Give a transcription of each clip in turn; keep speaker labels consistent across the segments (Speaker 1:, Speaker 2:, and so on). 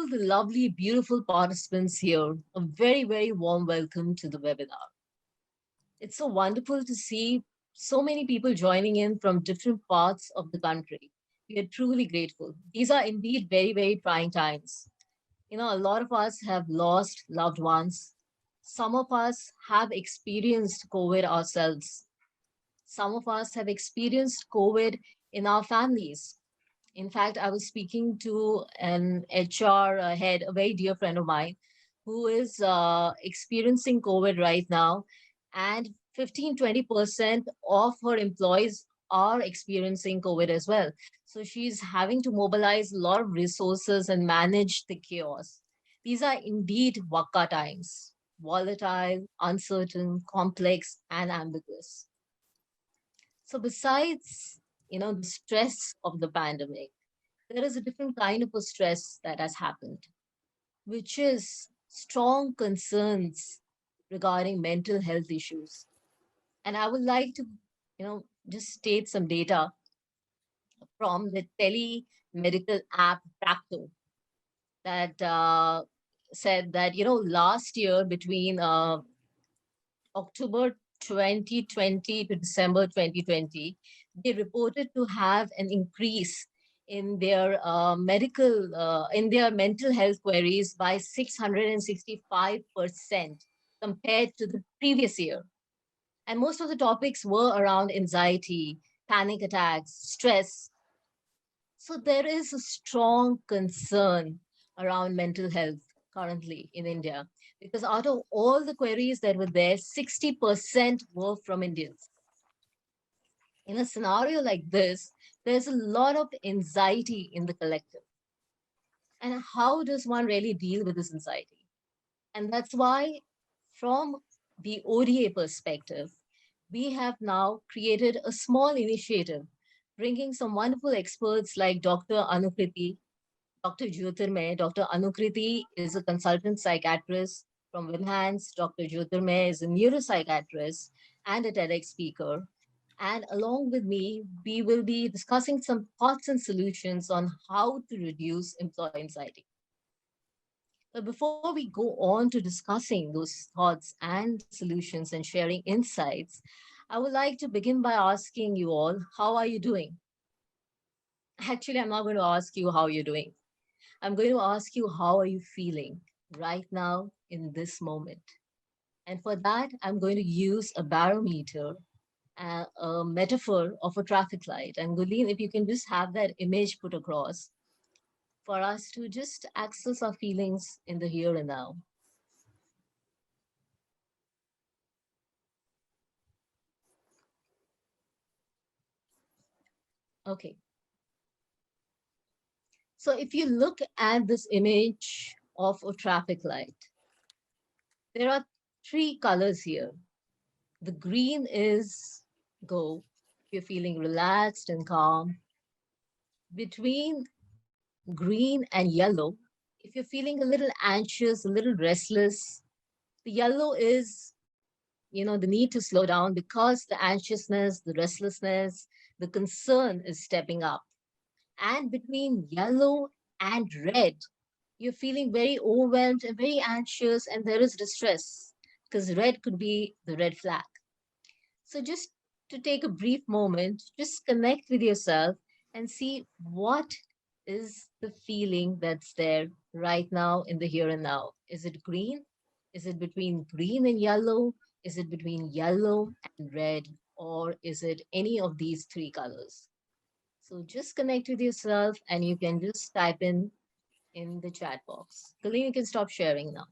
Speaker 1: the lovely, beautiful participants here, a very, very warm welcome to the webinar. It's so wonderful to see so many people joining in from different parts of the country. We are truly grateful. These are indeed very, very trying times. A lot of us have lost loved ones. Some of us have experienced COVID ourselves. Some of us have experienced COVID in our families. In fact, I was speaking to an HR head, a very dear friend of mine, who is experiencing COVID right now. And 15-20% of her employees are experiencing COVID as well. So she's having to mobilize a lot of resources and manage the chaos. These are indeed Wakka times, volatile, uncertain, complex, and ambiguous. So besides, the stress of the pandemic, there is a different kind of a stress that has happened, which is strong concerns regarding mental health issues. And I would like to, just state some data from the telemedical app Practo that said that, last year between October 2020 to December 2020, they reported to have an increase in their in their mental health queries by 665% compared to the previous year. And most of the topics were around anxiety, panic attacks, stress. So there is a strong concern around mental health currently in India because out of all the queries that were there, 60% were from Indians. In a scenario like this, there's a lot of anxiety in the collective. And how does one really deal with this anxiety? And that's why, from the ODA perspective, we have now created a small initiative, bringing some wonderful experts like Dr. Anukriti, Dr. Jyotirmay. Dr. Anukriti is a consultant psychiatrist from WIMHANS. Dr. Jyotirmay is a neuropsychiatrist and a TEDx speaker. And along with me, we will be discussing some thoughts and solutions on how to reduce employee anxiety. But before we go on to discussing those thoughts and solutions and sharing insights, I would like to begin by asking you all, how are you doing? Actually, I'm not going to ask you how you're doing. I'm going to ask you, how are you feeling right now in this moment? And for that, I'm going to use a barometer, a metaphor of a traffic light. And Gulin, if you can just have that image put across for us to just access our feelings in the here and now. Okay. So if you look at this image of a traffic light, there are three colors here. The green is go, you're feeling relaxed and calm. Between green and yellow, if you're feeling a little anxious, a little restless, the yellow is, the need to slow down because the anxiousness, the restlessness, the concern is stepping up. And between yellow and red, you're feeling very overwhelmed and very anxious, and there is distress because red could be the red flag. So, just to take a brief moment, just connect with yourself and see what is the feeling that's there right now in the here and now. Is it green? Is it between green and yellow? Is it between yellow and red? Or is it any of these three colors? So just connect with yourself and you can just type in the chat box. Colleen, you can stop sharing now.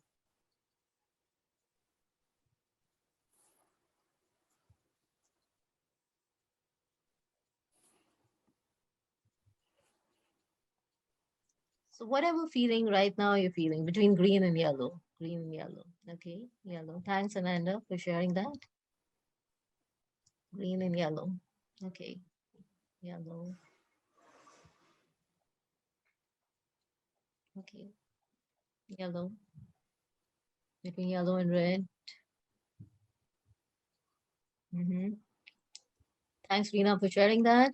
Speaker 1: So whatever feeling right now you're feeling between green and yellow, green and yellow. Okay, yellow. Thanks, Amanda, for sharing that. Green and yellow. Okay, yellow. Okay, yellow. Between yellow and red. Thanks, Rina, for sharing that.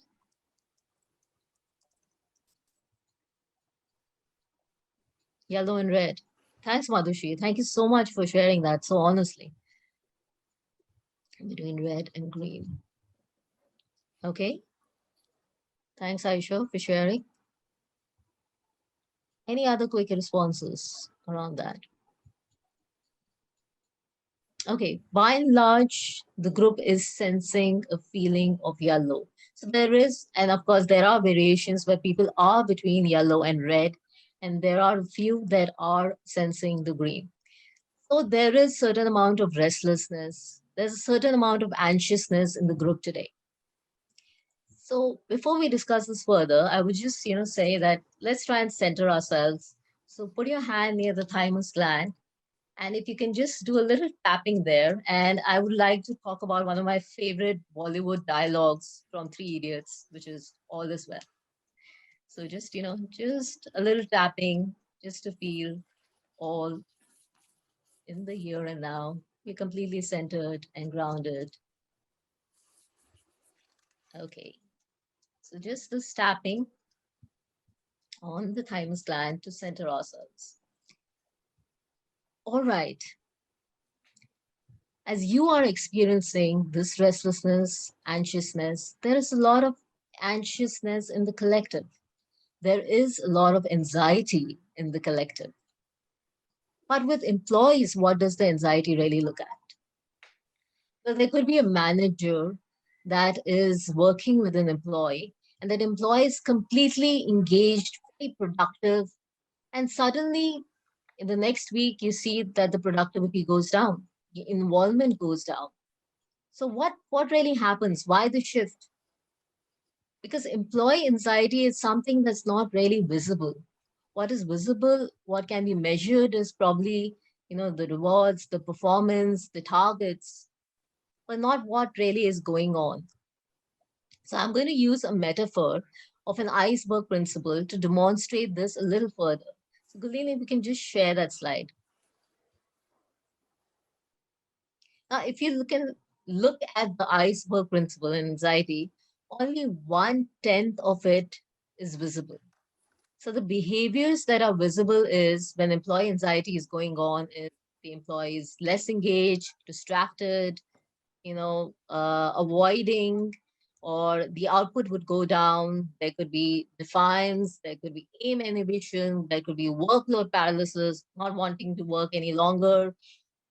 Speaker 1: Yellow and red. Thanks, Madhushi. Thank you so much for sharing that so honestly. Between red and green. Okay. Thanks, Aisha, for sharing. Any other quick responses around that? Okay, by and large, the group is sensing a feeling of yellow. So there is, and of course, there are variations where people are between yellow and red, and there are a few that are sensing the green. So there is certain amount of restlessness. There's a certain amount of anxiousness in the group today. So before we discuss this further, I would just, say that let's try and center ourselves. So put your hand near the thymus gland, and if you can just do a little tapping there. And I would like to talk about one of my favorite Bollywood dialogues from Three Idiots, which is all is well. So just, just a little tapping just to feel all in the here and now. You're completely centered and grounded. Okay. So just this tapping on the thymus gland to center ourselves. All right. As you are experiencing this restlessness, anxiousness, there is a lot of anxiousness in the collective. There is a lot of anxiety in the collective. But with employees, what does the anxiety really look at? So there could be a manager that is working with an employee, and that employee is completely engaged, very productive, and suddenly in the next week you see that the productivity goes down, the involvement goes down. So what really happens? Why the shift? Because employee anxiety is something that's not really visible. What is visible, what can be measured is probably, the rewards, the performance, the targets, but not what really is going on. So I'm going to use a metaphor of an iceberg principle to demonstrate this a little further. So Gulini, we can just share that slide. Now, if you look at the iceberg principle in anxiety, only 1/10 of it is visible. So the behaviors that are visible is when employee anxiety is going on, is the employee is less engaged, distracted, avoiding, or the output would go down. There could be defiance, there could be aim inhibition, there could be workload paralysis, not wanting to work any longer,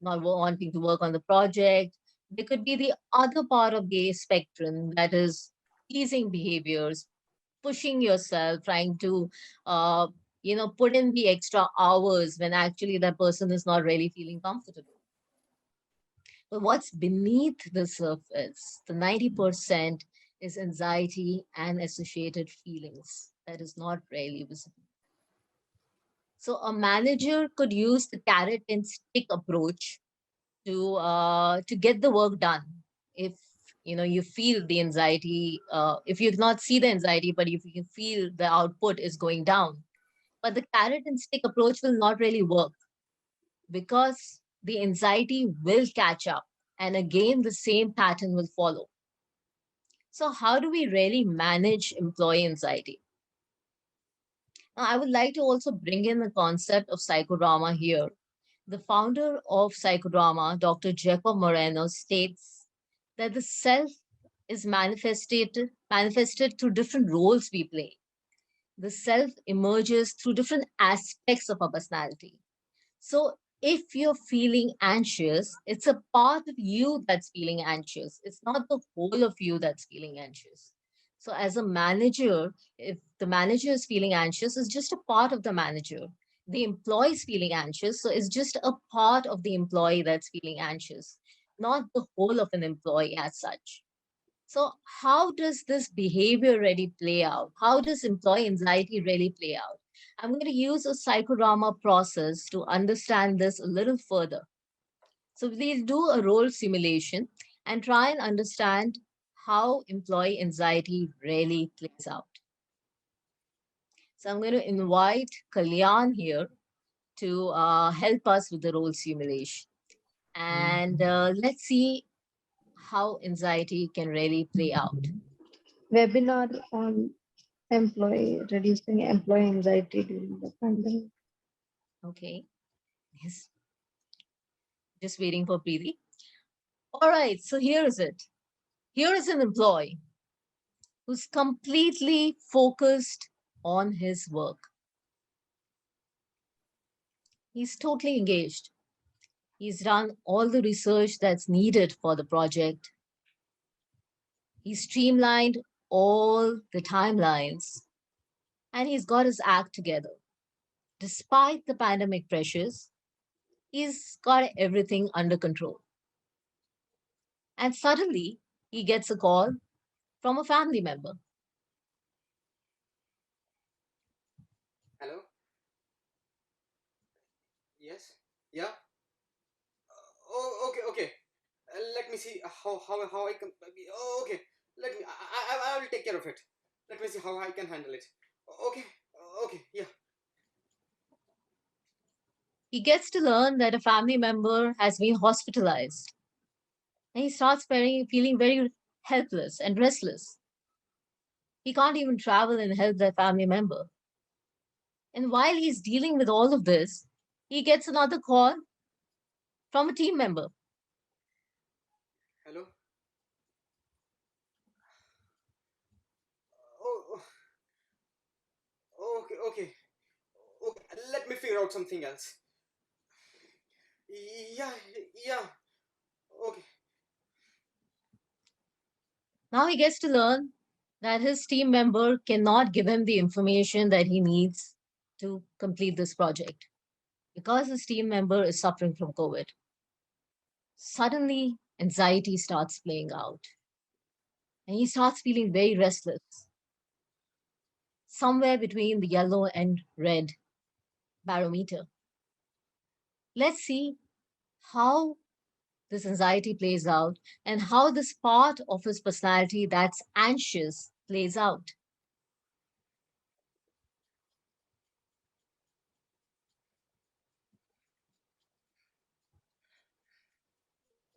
Speaker 1: not wanting to work on the project. There could be the other part of the spectrum that is easing behaviors, pushing yourself, trying to, put in the extra hours when actually that person is not really feeling comfortable. But what's beneath the surface, the 90% is anxiety and associated feelings that is not really visible. So a manager could use the carrot and stick approach to get the work done. If you feel the anxiety, if you not see the anxiety, but if you can feel the output is going down, but the carrot and stick approach will not really work because the anxiety will catch up, and again the same pattern will follow. So how do we really manage employee anxiety? Now, I would like to also bring in the concept of psychodrama here. The founder of Psychodrama, Dr. Jacob Moreno, states that the self is manifested through different roles we play. The self emerges through different aspects of our personality. So if you're feeling anxious, it's a part of you that's feeling anxious. It's not the whole of you that's feeling anxious. So as a manager, if the manager is feeling anxious, it's just a part of the manager. The employee is feeling anxious, so it's just a part of the employee that's feeling anxious, not the whole of an employee as such. So how does this behavior really play out? How does employee anxiety really play out? I'm going to use a psychodrama process to understand this a little further. So we'll do a role simulation and try and understand how employee anxiety really plays out. So I'm going to invite Kalyan here to help us with the role simulation. And let's see how anxiety can really play out.
Speaker 2: Webinar on employee reducing employee anxiety during the pandemic.
Speaker 1: Okay. Yes. Just waiting for Preeti. All right. So here is it. Here is an employee who's completely focused on his work. He's totally engaged. He's done all the research that's needed for the project. He's streamlined all the timelines and he's got his act together. Despite the pandemic pressures, he's got everything under control. And suddenly, he gets a call from a family member.
Speaker 3: Hello? Yes? Yeah? Oh, okay, okay. Let me see how I can. Oh, okay. Let me. I will take care of it. Let me see how I can handle it. Okay, okay, yeah.
Speaker 1: He gets to learn that a family member has been hospitalized. And he starts feeling very helpless and restless. He can't even travel and help that family member. And while he's dealing with all of this, he gets another call from a team member.
Speaker 3: Hello? Oh, okay, okay. Okay, let me figure out something else. Yeah, yeah. Okay.
Speaker 1: Now he gets to learn that his team member cannot give him the information that he needs to complete this project because his team member is suffering from COVID. Suddenly, anxiety starts playing out and he starts feeling very restless, somewhere between the yellow and red barometer. Let's see how this anxiety plays out and how this part of his personality that's anxious plays out.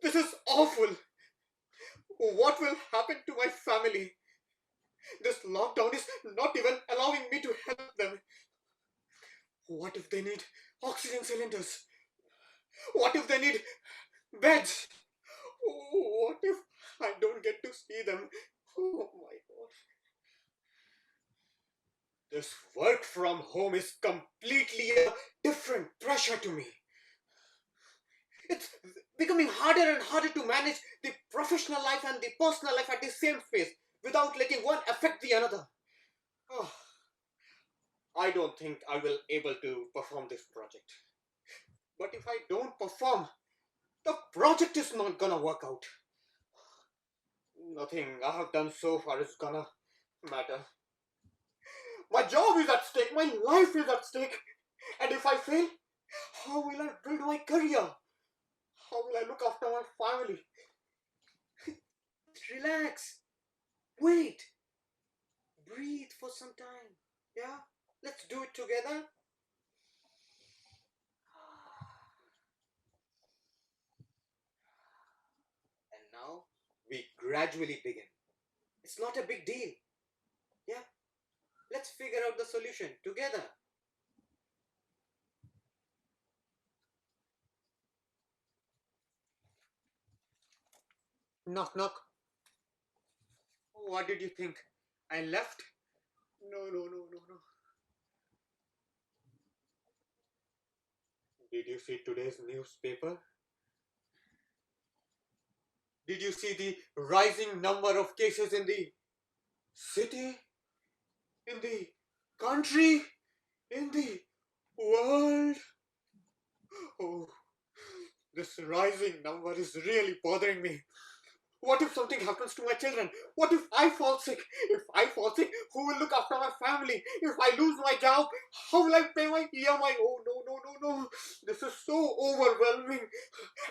Speaker 3: This is awful. What will happen to my family? This lockdown is not even allowing me to help them. What if they need oxygen cylinders? What if they need beds? What if I don't get to see them? Oh my god. This work from home is completely a different pressure to me. It's becoming harder and harder to manage the professional life and the personal life at the same space without letting one affect the another. Oh, I don't think I will able to perform this project. But if I don't perform, the project is not gonna work out. Nothing I have done so far is gonna matter. My job is at stake, my life is at stake. And if I fail, how will I build my career? How will I look after my family? Relax. Wait. Breathe for some time. Yeah? Let's do it together. And now we gradually begin. It's not a big deal. Yeah? Let's figure out the solution together. Knock, knock. What did you think? I left? No, no, no, no, no. Did you see today's newspaper? Did you see the rising number of cases in the city, in the country, in the world? Oh, this rising number is really bothering me. What if something happens to my children? What if I fall sick? If I fall sick, who will look after my family? If I lose my job, how will I pay my EMI? Oh, no, no, no, no. This is so overwhelming.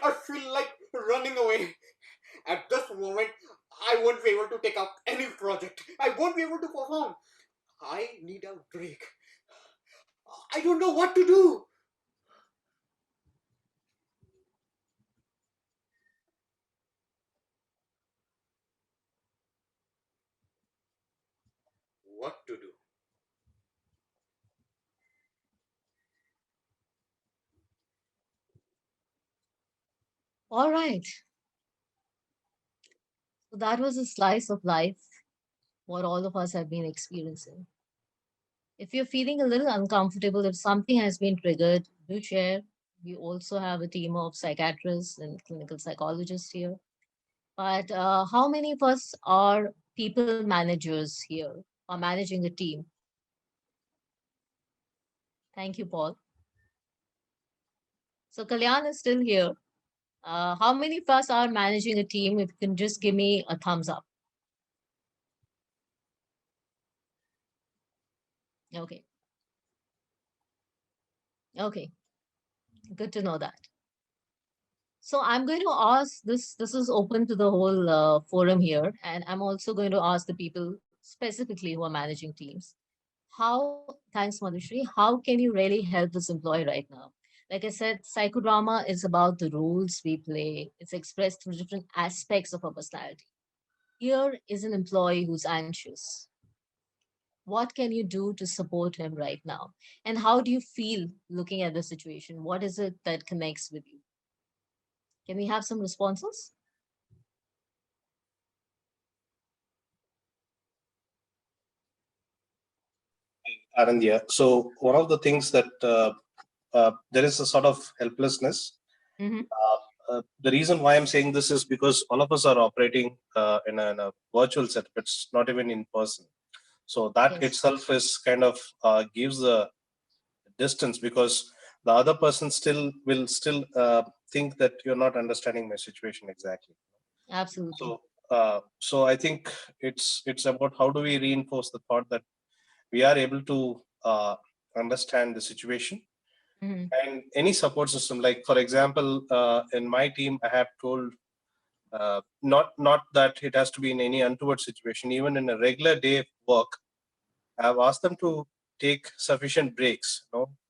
Speaker 3: I feel like running away. At this moment, I won't be able to take up any project. I won't be able to perform. I need a break. I don't know what to do. What to do?
Speaker 1: All right. So that was a slice of life, what all of us have been experiencing. If you're feeling a little uncomfortable, if something has been triggered, do share. We also have a team of psychiatrists and clinical psychologists here. But how many of us are people managers here, are managing a team? Thank you, Paul. So Kalyan is still here. How many of us are managing a team? If you can just give me a thumbs up. Okay. Okay. Good to know that. So I'm going to ask this. This is open to the whole forum here, and I'm also going to ask the people specifically who are managing teams. How, thanks, Madhushri, how can you really help this employee right now? Like I said, psychodrama is about the roles we play. It's expressed through different aspects of our personality. Here is an employee who's anxious. What can you do to support him right now? And how do you feel looking at the situation? What is it that connects with you? Can we have some responses?
Speaker 4: Arandhya. So one of the things that there is a sort of helplessness.
Speaker 1: Mm-hmm.
Speaker 4: The reason why I'm saying this is because all of us are operating in a virtual setup. It's not even in person. So that
Speaker 1: Yes,
Speaker 4: itself is kind of gives a distance, because the other person will still think that you're not understanding my situation exactly.
Speaker 1: absolutely.
Speaker 4: So I think it's about how do we reinforce the thought that we are able to understand the situation,
Speaker 1: Mm-hmm.
Speaker 4: and any support system. Like for example, in my team, I have told, not that it has to be in any untoward situation, even in a regular day of work, I have asked them to take sufficient breaks,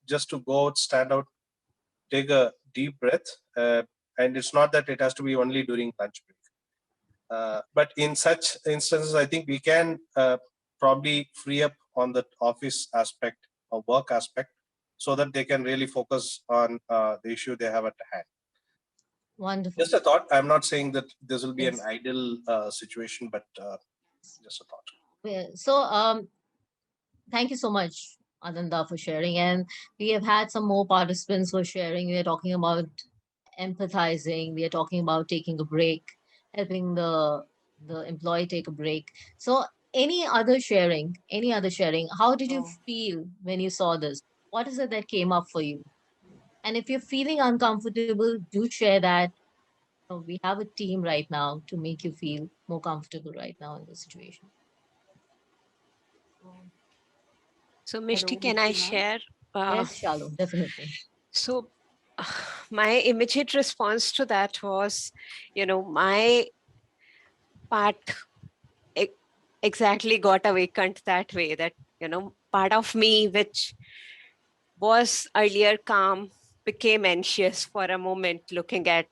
Speaker 4: just to go out, stand out, take a deep breath, and it's not that it has to be only during lunch break. But in such instances, I think we can probably free up on the office aspect or work aspect, so that they can really focus on the issue they have at hand.
Speaker 1: Wonderful.
Speaker 4: Just a thought. I'm not saying that this will be an
Speaker 1: Yes.
Speaker 4: ideal situation, but just a thought.
Speaker 1: So, thank you so much, Ananda, for sharing. And we have had some more participants who are sharing. We are talking about empathizing. We are talking about taking a break, helping the employee take a break. So, any other sharing? Any other sharing? How did you
Speaker 2: Oh,
Speaker 1: feel when you saw this? What is it that came up for you? And if you're feeling uncomfortable, do share that. We have a team right now to make you feel more comfortable right now in this situation.
Speaker 2: oh.
Speaker 5: So,
Speaker 2: Hello,
Speaker 5: Mishti, can I
Speaker 2: Mishti ma'am.
Speaker 5: share? Uh,
Speaker 1: Yes, Shalom, definitely.
Speaker 5: so, my immediate response to that was, my part e- exactly got awakened that way. That, part of me, which was earlier calm, became anxious for a moment looking at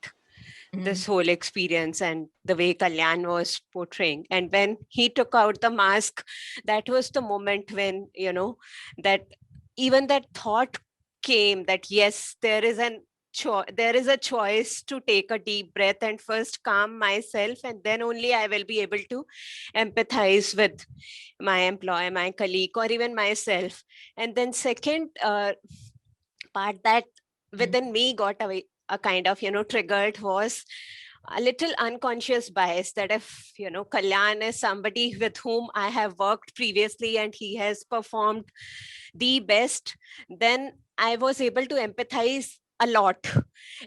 Speaker 1: Mhm.
Speaker 5: this whole experience and the way Kalyan was portraying. And when he took out the mask, that was the moment when, that even that thought came that, yes, there is a choice to take a deep breath and first calm myself, and then only I will be able to empathize with my employer, my colleague, or even myself. And then second part that
Speaker 1: Mhm.
Speaker 5: within me got away a kind of triggered was a little unconscious bias that if Kalyan is somebody with whom I have worked previously and he has performed the best, then I was able to empathize a lot.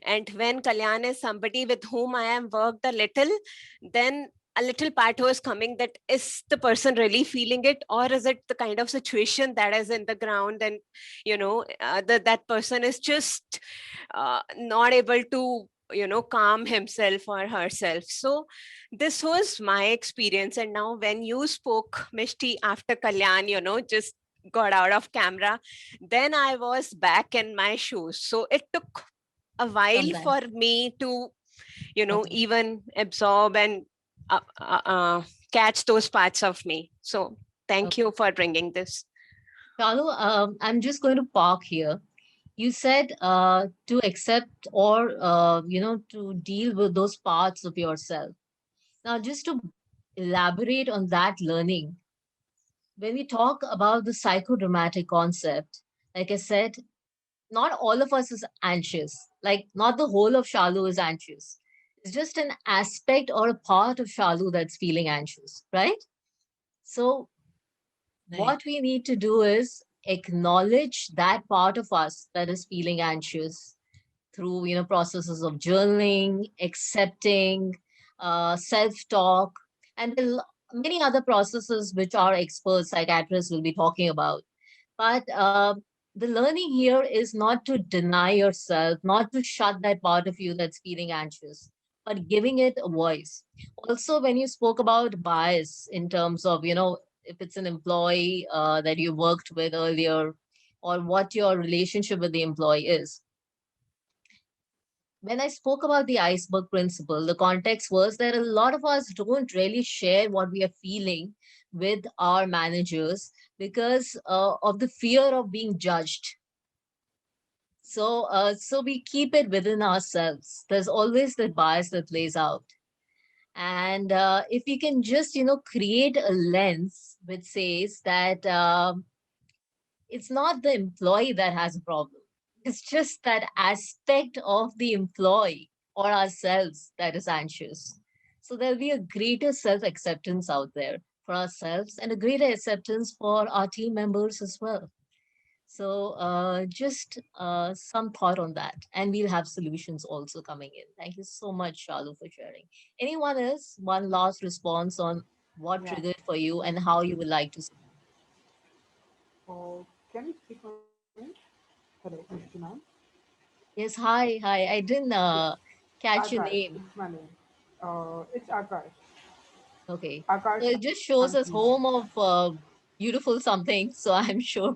Speaker 5: And when Kalyan is somebody with whom I am worked a little, then a little part was coming that is the person really feeling it, or is it the kind of situation that is in the ground, and that person is just not able to calm himself or herself. So this was my experience. And now when you spoke, Mishti, after Kalyan just got out of camera, then I was back in my shoes. So it took a while
Speaker 1: Sometime.
Speaker 5: for me to
Speaker 1: Okay.
Speaker 5: even absorb and uh, uh, uh, catch those parts of me. So thank
Speaker 1: Okay.
Speaker 5: you for bringing this.
Speaker 1: Shalu, I'm just going to park here. You said to accept or to deal with those parts of yourself. Now, just to elaborate on that learning, when we talk about the psychodramatic concept, like I said, not all of us is anxious. Like, not the whole of Shalu is anxious. It's just an aspect or a part of Shalu that's feeling anxious, right? So,
Speaker 5: Right.
Speaker 1: what we need to do is acknowledge that part of us that is feeling anxious through processes of journaling, accepting, self-talk, and many other processes which our experts psychiatrists will be talking about. But the learning here is not to deny yourself, not to shut that part of you that's feeling anxious, but giving it a voice. Also, when you spoke about bias in terms of, if it's an employee that you worked with earlier, or what your relationship with the employee is. When I spoke about the iceberg principle, the context was that a lot of us don't really share what we are feeling with our managers because of the fear of being judged. So we keep it within ourselves. There's always that bias that plays out. And if we can just, create a lens which says that it's not the employee that has a problem. It's just that aspect of the employee or ourselves that is anxious. So there'll be a greater self acceptance out there for ourselves and a greater acceptance for our team members as well. So just some thought on that. And we'll have solutions also coming in. Thank you so much, Shalu, for sharing. Anyone else? One last response on what
Speaker 6: Yeah.
Speaker 1: triggered for you and how you would like to.
Speaker 6: Can you speak my name? Hello, Mr. Ma'am.
Speaker 1: Yes, hi, hi. I didn't
Speaker 6: Yes.
Speaker 1: catch your
Speaker 6: Akash,
Speaker 1: name.
Speaker 6: it's my name. It's Akash.
Speaker 1: Okay. So
Speaker 6: Akash
Speaker 1: it just shows us
Speaker 6: Antina.
Speaker 1: home of beautiful something. So I'm sure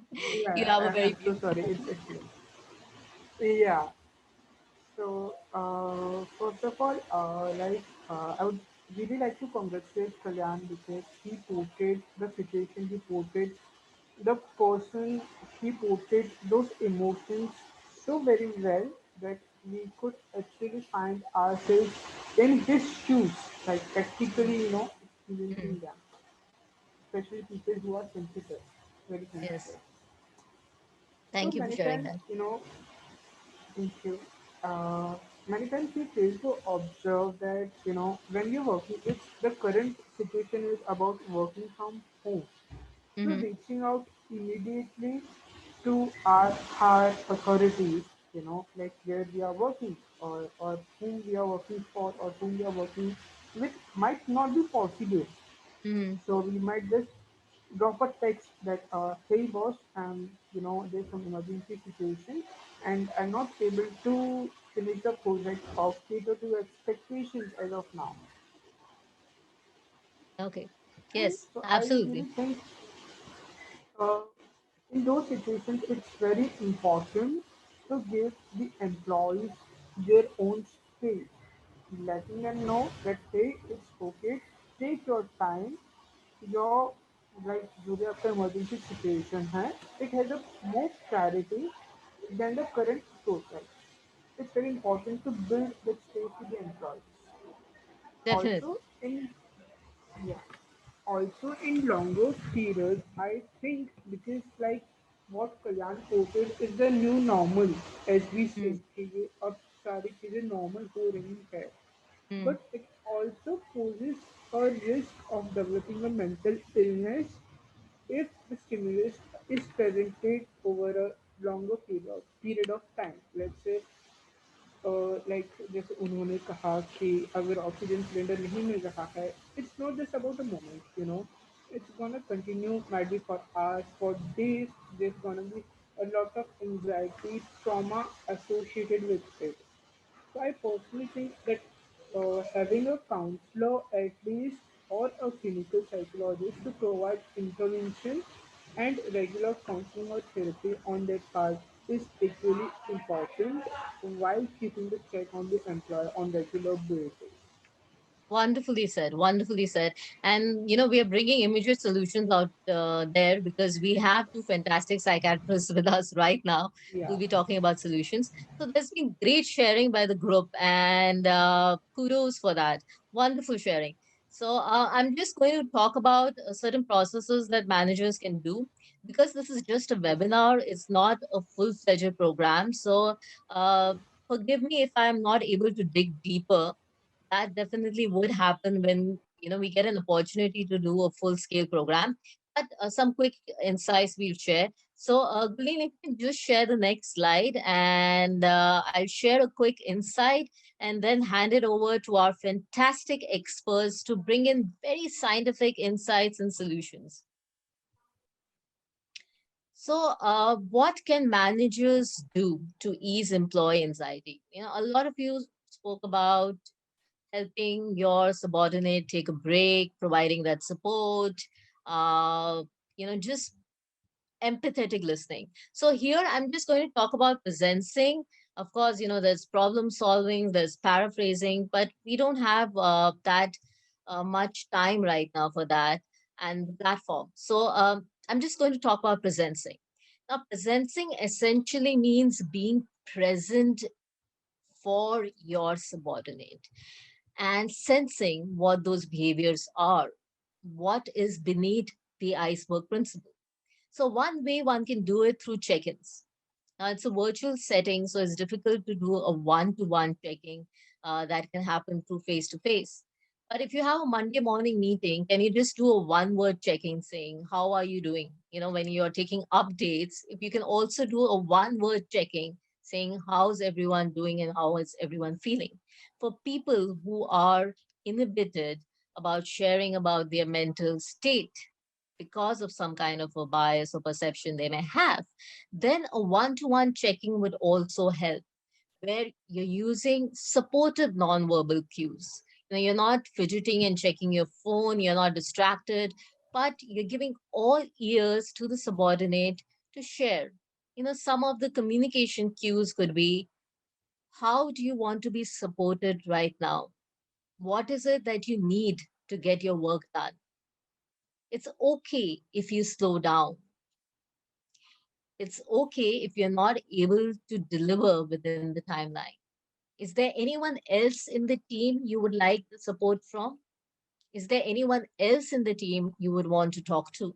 Speaker 1: you
Speaker 6: Yeah,
Speaker 1: have a very
Speaker 6: I'm so
Speaker 1: beautiful
Speaker 6: sorry.
Speaker 1: home.
Speaker 6: It's yeah. So first of all, I would really like to congratulate Kalyan because he portrayed the situation, he portrayed the person, he portrayed those emotions so very well that we could actually find ourselves in his shoes, like practically, experiencing
Speaker 1: Mm,
Speaker 6: them, especially people who are sensitive, very
Speaker 1: yes.
Speaker 6: sensitive. So
Speaker 1: Thank you for
Speaker 6: many
Speaker 1: sharing
Speaker 6: times,
Speaker 1: that.
Speaker 6: thank you. Many times we fail to observe that, when you're working, if the current situation is about working from home, so
Speaker 1: Hmm.
Speaker 6: reaching out immediately to our higher authorities, like where we are working or whom we are working for or whom we are working with might not be possible.
Speaker 1: Hmm.
Speaker 6: So we might just drop a text that, hey boss, there's some emergency situation and I'm not able to finish the project or cater to your expectations as of now.
Speaker 1: Okay.
Speaker 6: And
Speaker 1: Yes,
Speaker 6: so I really
Speaker 1: absolutely.
Speaker 6: think uh, in those situations it's very important to give the employees their own space, letting them know that hey, it's okay, take your time, your like जो भी आपका emergency situation है, it has a more clarity than the current social. It's very important to build that space with the employees.
Speaker 1: Definitely.
Speaker 6: Also in yeah, also in longer periods, I think because like what Kalyan quoted is the new normal, as we say,
Speaker 1: Hmm.
Speaker 6: कि ये अब सारी चीजें normal हो रही है.
Speaker 1: Hmm.
Speaker 6: But it also poses a risk of developing a mental illness if the stimulus is presented over a longer period of time. Let's say like जैसे उन्होंने कहा कि अगर ऑक्सीजन सिलेंडर नहीं मिल रहा है it's not just about a moment it's gonna continue might be for hours for days there's gonna be a lot of anxiety trauma associated with it. So I personally think that having a counselor at least or a clinical psychologist to provide intervention and regular counseling or therapy on their part is equally important while keeping the check on the employer on regular basis.
Speaker 1: Wonderfully said. Wonderfully said. And, we are bringing immediate solutions out there because we have two fantastic psychiatrists with us right now who'll
Speaker 6: Yeah.
Speaker 1: be talking about solutions. So there's been great sharing by the group, and kudos for that. Wonderful sharing. So I'm just going to talk about certain processes that managers can do because this is just a webinar. It's not a full-fledged program. So uh, forgive me if I'm not able to dig deeper. That definitely would happen when we get an opportunity to do a full scale program. But some quick insights we'll share. So Gulin, if you can just share the next slide, and I'll share a quick insight and then hand it over to our fantastic experts to bring in very scientific insights and solutions. So, what can managers do to ease employee anxiety? A lot of you spoke about helping your subordinate take a break, providing that support, uh, just empathetic listening. So here I'm just going to talk about presencing. Of course, there's problem solving, there's paraphrasing, but we don't have that much time right now for that and the platform. So I'm just going to talk about presencing. Now, presencing essentially means being present for your subordinate and sensing what those behaviors are, what is beneath the iceberg principle. So, one way one can do it through check ins. Now, it's a virtual setting, so it's difficult to do a one to one checking that can happen through face to face. But if you have a Monday morning meeting, can you just do a one word checking saying, how are you doing? When you're taking updates, if you can also do a one word checking saying, how's everyone doing and how is everyone feeling? For people who are inhibited about sharing about their mental state, because of some kind of a bias or perception they may have, then a one to one checking would also help, where you're using supportive nonverbal cues. You're not fidgeting and checking your phone, you're not distracted, but you're giving all ears to the subordinate to share. Some of the communication cues could be, how do you want to be supported right now? What is it that you need to get your work done? It's okay if you slow down. It's okay if you're not able to deliver within the timeline. Is there anyone else in the team you would like the support from? Is there anyone else in the team you would want to talk to?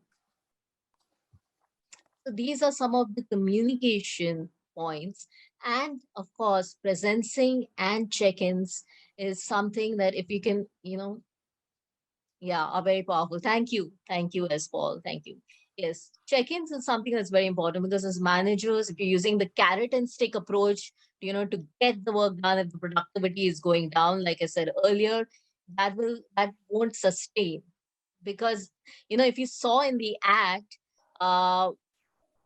Speaker 1: So these are some of the communication points. And of course, presencing and check ins is something that if you can, yeah, are very powerful. Thank you. Thank you, as Paul. Thank you. Yes, check-ins is something that's very important because as managers, if you're using the carrot and stick approach, to get the work done, if the productivity is going down, like I said earlier, that won't sustain. Because, if you saw in the act, uh,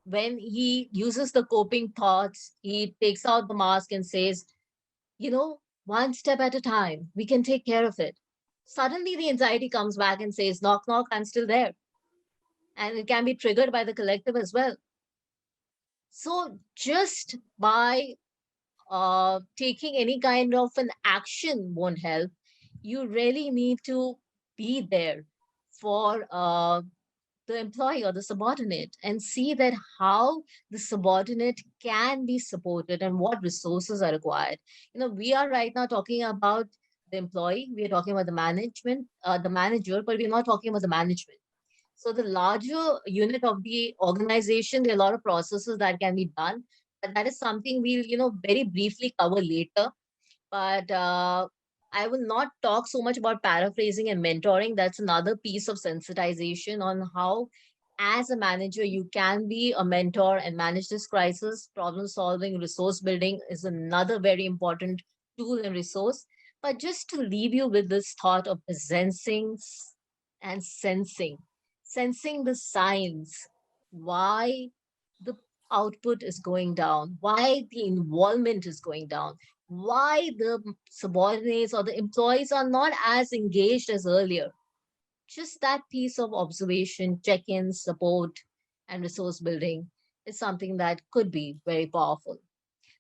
Speaker 1: when he uses the coping thoughts, he takes out the mask and says, one step at a time, we can take care of it. Suddenly the anxiety comes back and says, knock, knock, I'm still there. And it can be triggered by the collective as well. So just by taking any kind of an action won't help. You really need to be there for the employee or the subordinate and see that how the subordinate can be supported and what resources are required. We are right now talking about the employee, we are talking about the management, the manager, but we're not talking about the management. So the larger unit of the organization, there are a lot of processes that can be done, but that is something we'll very briefly cover later. But I will not talk so much about paraphrasing and mentoring. That's another piece of sensitization on how, as a manager, you can be a mentor and manage this crisis. Problem solving, resource building is another very important tool and resource. But just to leave you with this thought of sensing and sensing the signs, why the output is going down, why the involvement is going down, why the subordinates or the employees are not as engaged as earlier. Just that piece of observation, check in, support, and resource building is something that could be very powerful.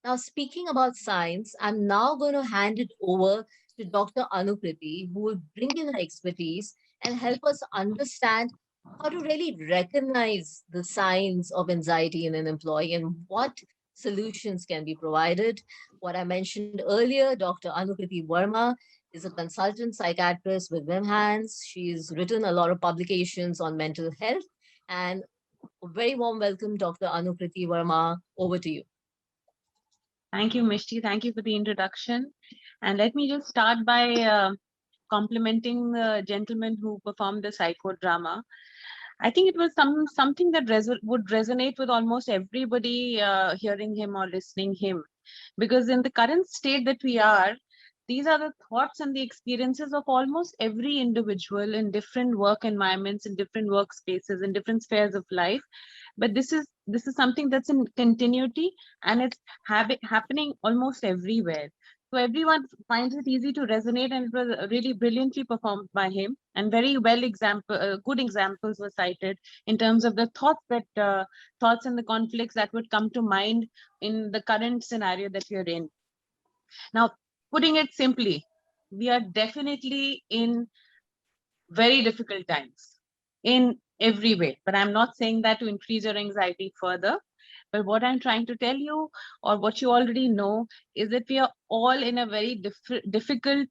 Speaker 1: Now, speaking about science, I'm now going to hand it over to Dr. Anukriti, who will bring in her expertise and help us understand how to really recognize the signs of anxiety in an employee and what solutions can be provided. What I mentioned earlier, Dr. Anukriti Verma is a consultant psychiatrist with WIMHANS. She's written a lot of publications on mental health. And a very warm welcome, Dr. Anukriti Verma. Over to you.
Speaker 7: Thank you, Mishti. Thank you for the introduction. And let me just start by complimenting the gentleman who performed the psychodrama. I think it was something that would resonate with almost everybody hearing him or listening him, because in the current state that we are, these are the thoughts and the experiences of almost every individual in different work environments, in different workspaces, in different spheres of life. But this is something that's in continuity, and it's happening almost everywhere. So everyone finds it easy to resonate, and it was really brilliantly performed by him. And very well good examples were cited in terms of the thoughts and the conflicts that would come to mind in the current scenario that we are in. Now, putting it simply, we are definitely in very difficult times in every way. But I'm not saying that to increase your anxiety further. But what I'm trying to tell you, or what you already know, is that we are all in a very difficult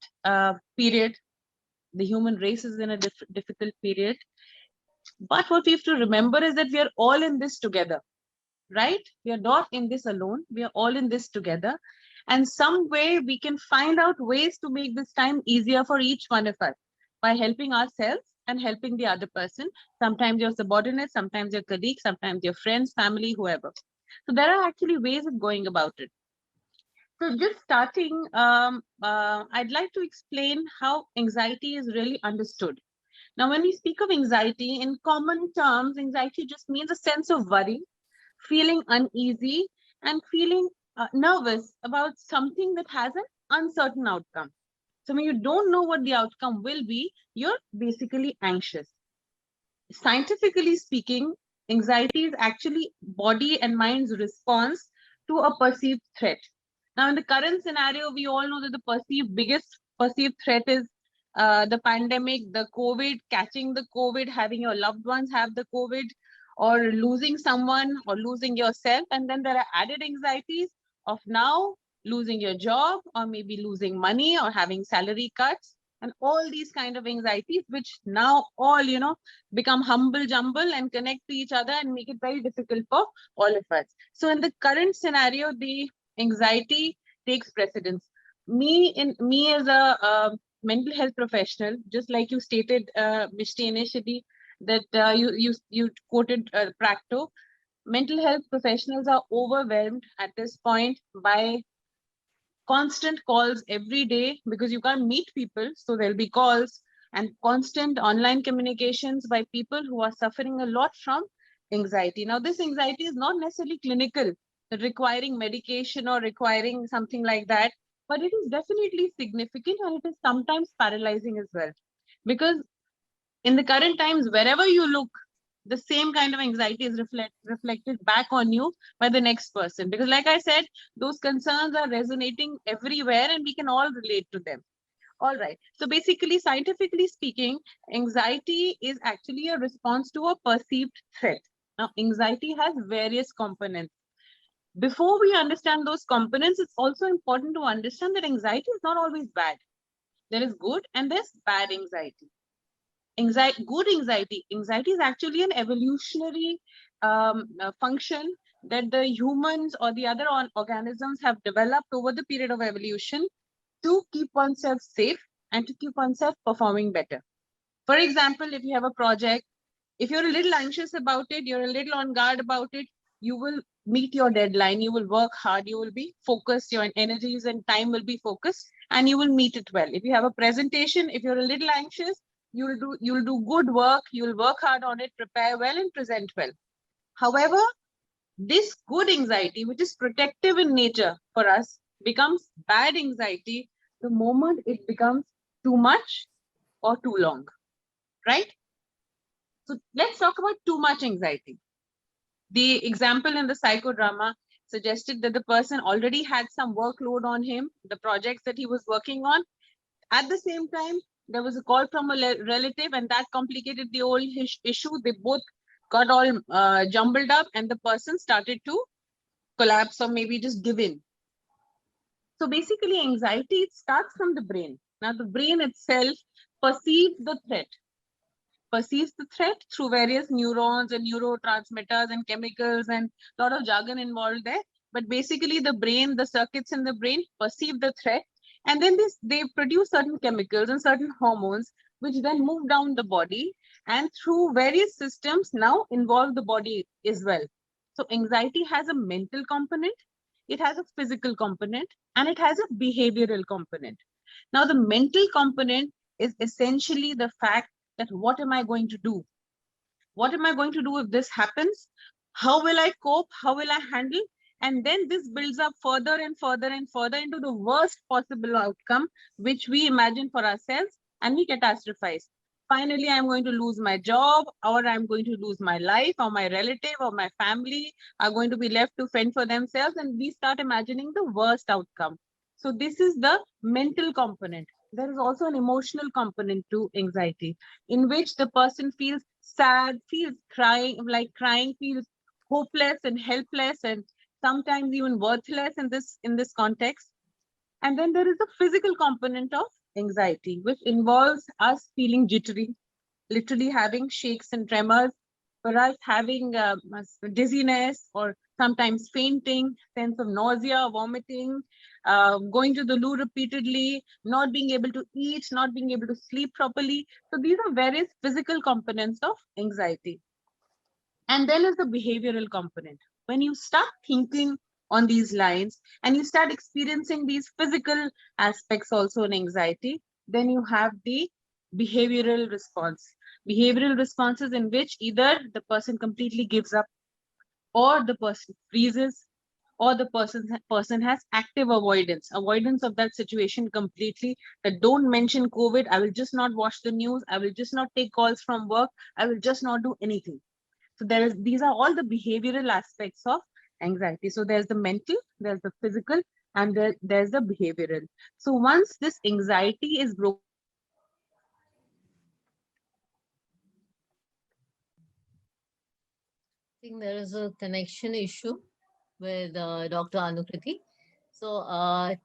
Speaker 7: period. The human race is in a difficult period. But what we have to remember is that we are all in this together, right? We are not in this alone. We are all in this together. And some way we can find out ways to make this time easier for each one of us by helping ourselves and helping the other person. Sometimes your subordinates, sometimes your colleagues, sometimes your friends, family, whoever. So there are actually ways of going about it. So just starting, I'd like to explain how anxiety is really understood. Now, when we speak of anxiety, in common terms, anxiety just means a sense of worry, feeling uneasy, and feeling nervous about something that has an uncertain outcome. So when you don't know what the outcome will be, you're basically anxious. Scientifically speaking, anxiety is actually body and mind's response to a perceived threat. Now, in the current scenario, we all know that the biggest perceived threat is the pandemic, the COVID, catching the COVID, having your loved ones have the COVID, or losing someone or losing yourself. And then there are added anxieties of now losing your job, or maybe losing money, or having salary cuts, and all these kind of anxieties, which now all, become humble jumble and connect to each other and make it very difficult for all of us. So in the current scenario, the anxiety takes precedence. Me as a mental health professional, just like you stated, Mishti, initially, that you quoted Practo, mental health professionals are overwhelmed at this point by constant calls every day, because you can't meet people, so there'll be calls and constant online communications by people who are suffering a lot from anxiety. Now, this anxiety is not necessarily clinical, requiring medication or requiring something like that, but it is definitely significant, and it is sometimes paralyzing as well. Because in the current times, wherever you look, the same kind of anxiety is reflected back on you by the next person. Because like I said, those concerns are resonating everywhere, and we can all relate to them. All right. So basically, scientifically speaking, anxiety is actually a response to a perceived threat. Now, anxiety has various components. Before we understand those components, it's also important to understand that anxiety is not always bad. There is good and there's bad anxiety. Good anxiety is actually an evolutionary function that the humans or the other organisms have developed over the period of evolution to keep oneself safe and to keep oneself performing better. For example, if you have a project, if you're a little anxious about it, you're a little on guard about it, you will meet your deadline, you will work hard, you will be focused, your energies and time will be focused, and you will meet it well. If you have a presentation, if you're a little anxious, you'll do good work, you'll work hard on it, prepare well, and present well. However, this good anxiety, which is protective in nature for us, becomes bad anxiety the moment it becomes too much or too long, right? So let's talk about too much anxiety. The example in the psychodrama suggested that the person already had some workload on him, the projects that he was working on, At the same time, there was a call from a relative, and that complicated the whole issue. They both got all jumbled up, and the person started to collapse or maybe just give in. So basically, anxiety, it starts from the brain. Now, the brain itself perceives the threat through various neurons and neurotransmitters and chemicals and a lot of jargon involved there. But basically, the brain, the circuits in the brain perceive the threat, and then they produce certain chemicals and certain hormones, which then move down the body and through various systems now involve the body as well. So anxiety has a mental component, it has a physical component, and it has a behavioral component. Now, the mental component is essentially the fact that what am I going to do? What am I going to do if this happens? How will I cope? How will I handle? And then this builds up further and further and further into the worst possible outcome, which we imagine for ourselves, and we catastrophize. Finally, I'm going to lose my job, or I'm going to lose my life, or my relative, or my family are going to be left to fend for themselves, and we start imagining the worst outcome. So this is the mental component. There is also an emotional component to anxiety, in which the person feels sad, feels crying, feels hopeless and helpless, and sometimes even worthless in this context. And then there is the physical component of anxiety, which involves us feeling jittery, literally having shakes and tremors, for us having dizziness or sometimes fainting, sense of nausea, vomiting, going to the loo repeatedly, not being able to eat, not being able to sleep properly. So these are various physical components of anxiety. And then is the behavioral component. When you start thinking on these lines and you start experiencing these physical aspects also in anxiety, then you have the behavioral response. Behavioral responses in which either the person completely gives up, or the person freezes, or the person has active avoidance of that situation completely. That don't mention COVID, I will just not watch the news, I will just not take calls from work, I will just not do anything. So these are all the behavioral aspects of anxiety. So there's the mental, there's the physical, and there's the behavioral. So once this anxiety is broken,
Speaker 1: I think there is a connection issue with Dr. Anukriti. So,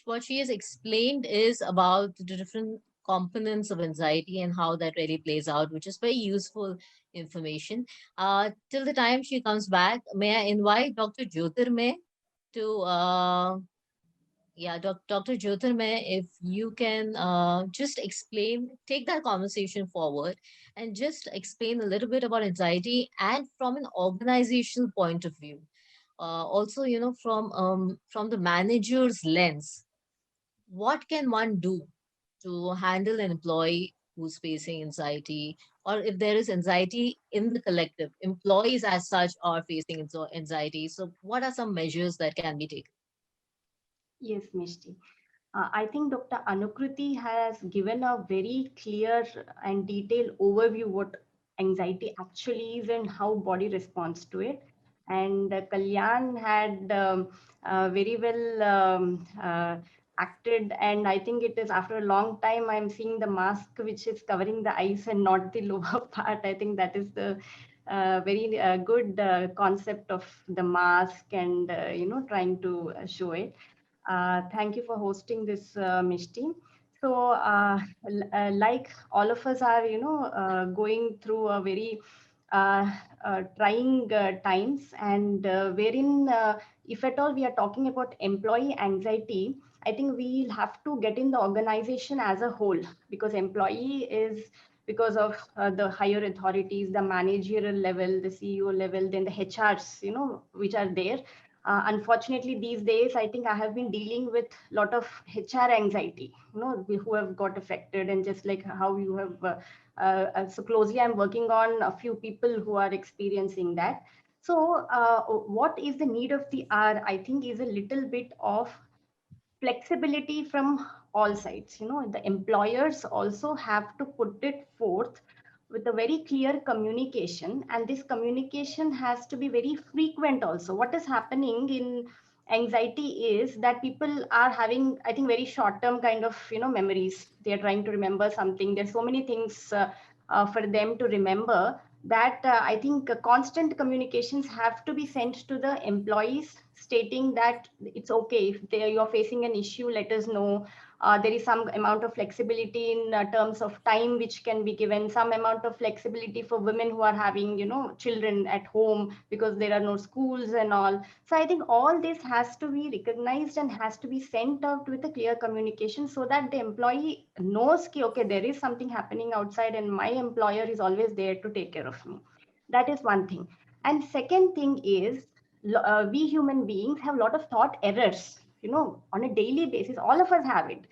Speaker 1: what she has explained is about the different components of anxiety and how that really plays out, which is very useful information. Till the time she comes back, may I invite Dr. Jyotirmay to yeah, Dr. Jyotirmay, if you can just explain, take that conversation forward and just explain a little bit about anxiety and from an organizational point of view. Also, from the manager's lens, what can one do to handle an employee who's facing anxiety, or if there is anxiety in the collective, employees as such are facing anxiety. So, what are some measures that can be taken?
Speaker 2: Yes, Mishti. I think Dr. Anukriti has given a very clear and detailed overview what anxiety actually is and how body responds to it. And Kalyan had very well acted, and I think it is after a long time I'm seeing the mask which is covering the eyes and not the lower part. I think that is the very good concept of the mask, and trying to show it. Thank you for hosting this, Mishti. So, like all of us are, going through a very trying times, and wherein, if at all we are talking about employee anxiety, I think we'll have to get in the organization as a whole, because employee is because of the higher authorities, the managerial level, the CEO level, then the HRs, which are there. Unfortunately, these days, I think I have been dealing with a lot of HR anxiety, who have got affected, and just like how you have, so closely, I'm working on a few people who are experiencing that. So, what is the need of the hour? I think is a little bit of flexibility from all sides. The employers also have to put it forth with a very clear communication, and this communication has to be very frequent also. What is happening in anxiety is that people are having, I think, very short term kind of, memories. They are trying to remember something. There's so many things for them to remember, that I think constant communications have to be sent to the employees, stating that it's okay if you're facing an issue, let us know. There is some amount of flexibility in terms of time which can be given, some amount of flexibility for women who are having, children at home because there are no schools and all. So I think all this has to be recognized and has to be sent out with a clear communication, so that the employee knows ki, okay, there is something happening outside and my employer is always there to take care of me. That is one thing. And second thing is, we human beings have a lot of thought errors, on a daily basis. All of us have it.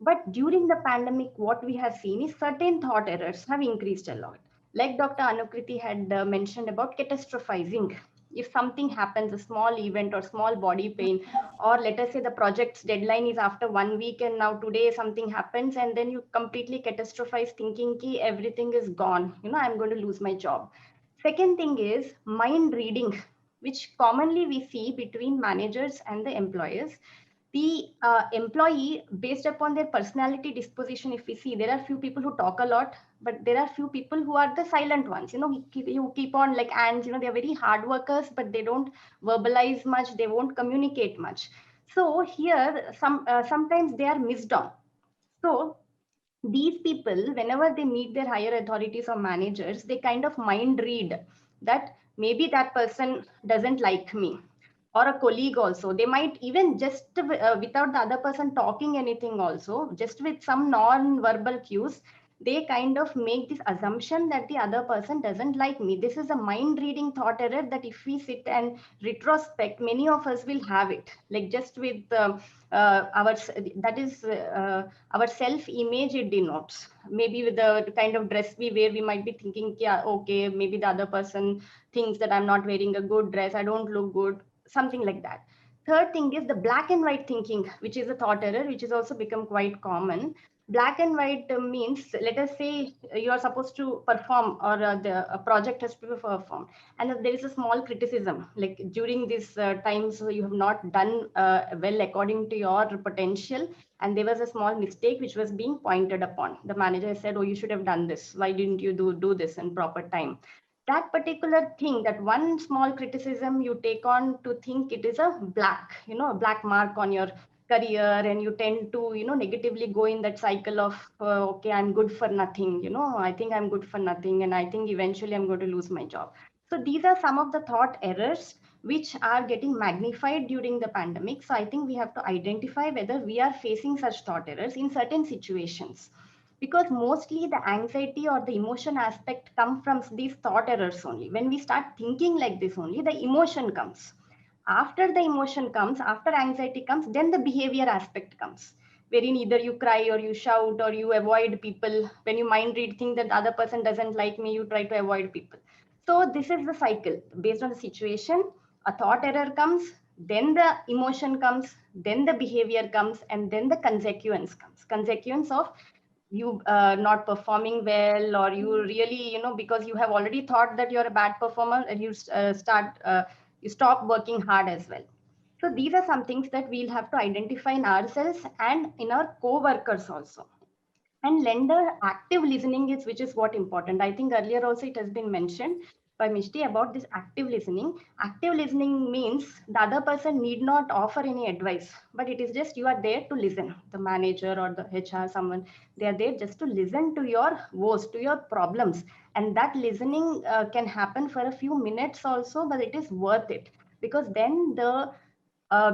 Speaker 2: But during the pandemic, what we have seen is certain thought errors have increased a lot. Like Dr. Anukriti had mentioned about catastrophizing. If something happens, a small event or small body pain, or let us say the project's deadline is after 1 week and now today something happens, and then you completely catastrophize thinking ki everything is gone, I'm going to lose my job. Second thing is mind reading, which commonly we see between managers and the employers. The employee, based upon their personality disposition, if we see, there are few people who talk a lot, but there are few people who are the silent ones. You keep on like ants. They're very hard workers, but they don't verbalize much. They won't communicate much. So here, sometimes they are missed on. So these people, whenever they meet their higher authorities or managers, they kind of mind read that maybe that person doesn't like me, or a colleague also. They might even just without the other person talking anything also, just with some non-verbal cues, they kind of make this assumption that the other person doesn't like me. This is a mind reading thought error that if we sit and retrospect, many of us will have it, like just with our, that is our self image it denotes. Maybe with the kind of dress we wear, we might be thinking, yeah, okay, maybe the other person thinks that I'm not wearing a good dress, I don't look good, something like that. Third thing is the black and white thinking, which is a thought error, which has also become quite common. Black and white means, let us say you are supposed to perform, or the a project has to be performed, and there is a small criticism, like during these times you have not done well according to your potential, and there was a small mistake which was being pointed upon. The manager said, oh, you should have done this, why didn't you do this in proper time? That particular thing, that one small criticism you take on to think it is a black, a black mark on your career, and you tend to, negatively go in that cycle of, okay, I'm good for nothing, I think I'm good for nothing, and I think eventually I'm going to lose my job. So these are some of the thought errors which are getting magnified during the pandemic. So I think we have to identify whether we are facing such thought errors in certain situations, because mostly the anxiety or the emotion aspect come from these thought errors only. When we start thinking like this only, the emotion comes. After the emotion comes, after anxiety comes, then the behavior aspect comes, wherein either you cry or you shout or you avoid people. When you mind read, think that the other person doesn't like me, you try to avoid people. So this is the cycle. Based on the situation, a thought error comes, then the emotion comes, then the behavior comes, and then the consequence comes. Consequence of you not performing well, or you really, because you have already thought that you're a bad performer, and you stop working hard as well. So these are some things that we'll have to identify in ourselves and in our co-workers also. And lender active listening is, which is what important. I think earlier also it has been mentioned by Mishti about this active listening. Active listening means the other person need not offer any advice, but it is just you are there to listen. The manager or the HR, someone, they are there just to listen to your woes, to your problems. And that listening can happen for a few minutes also, but it is worth it, because then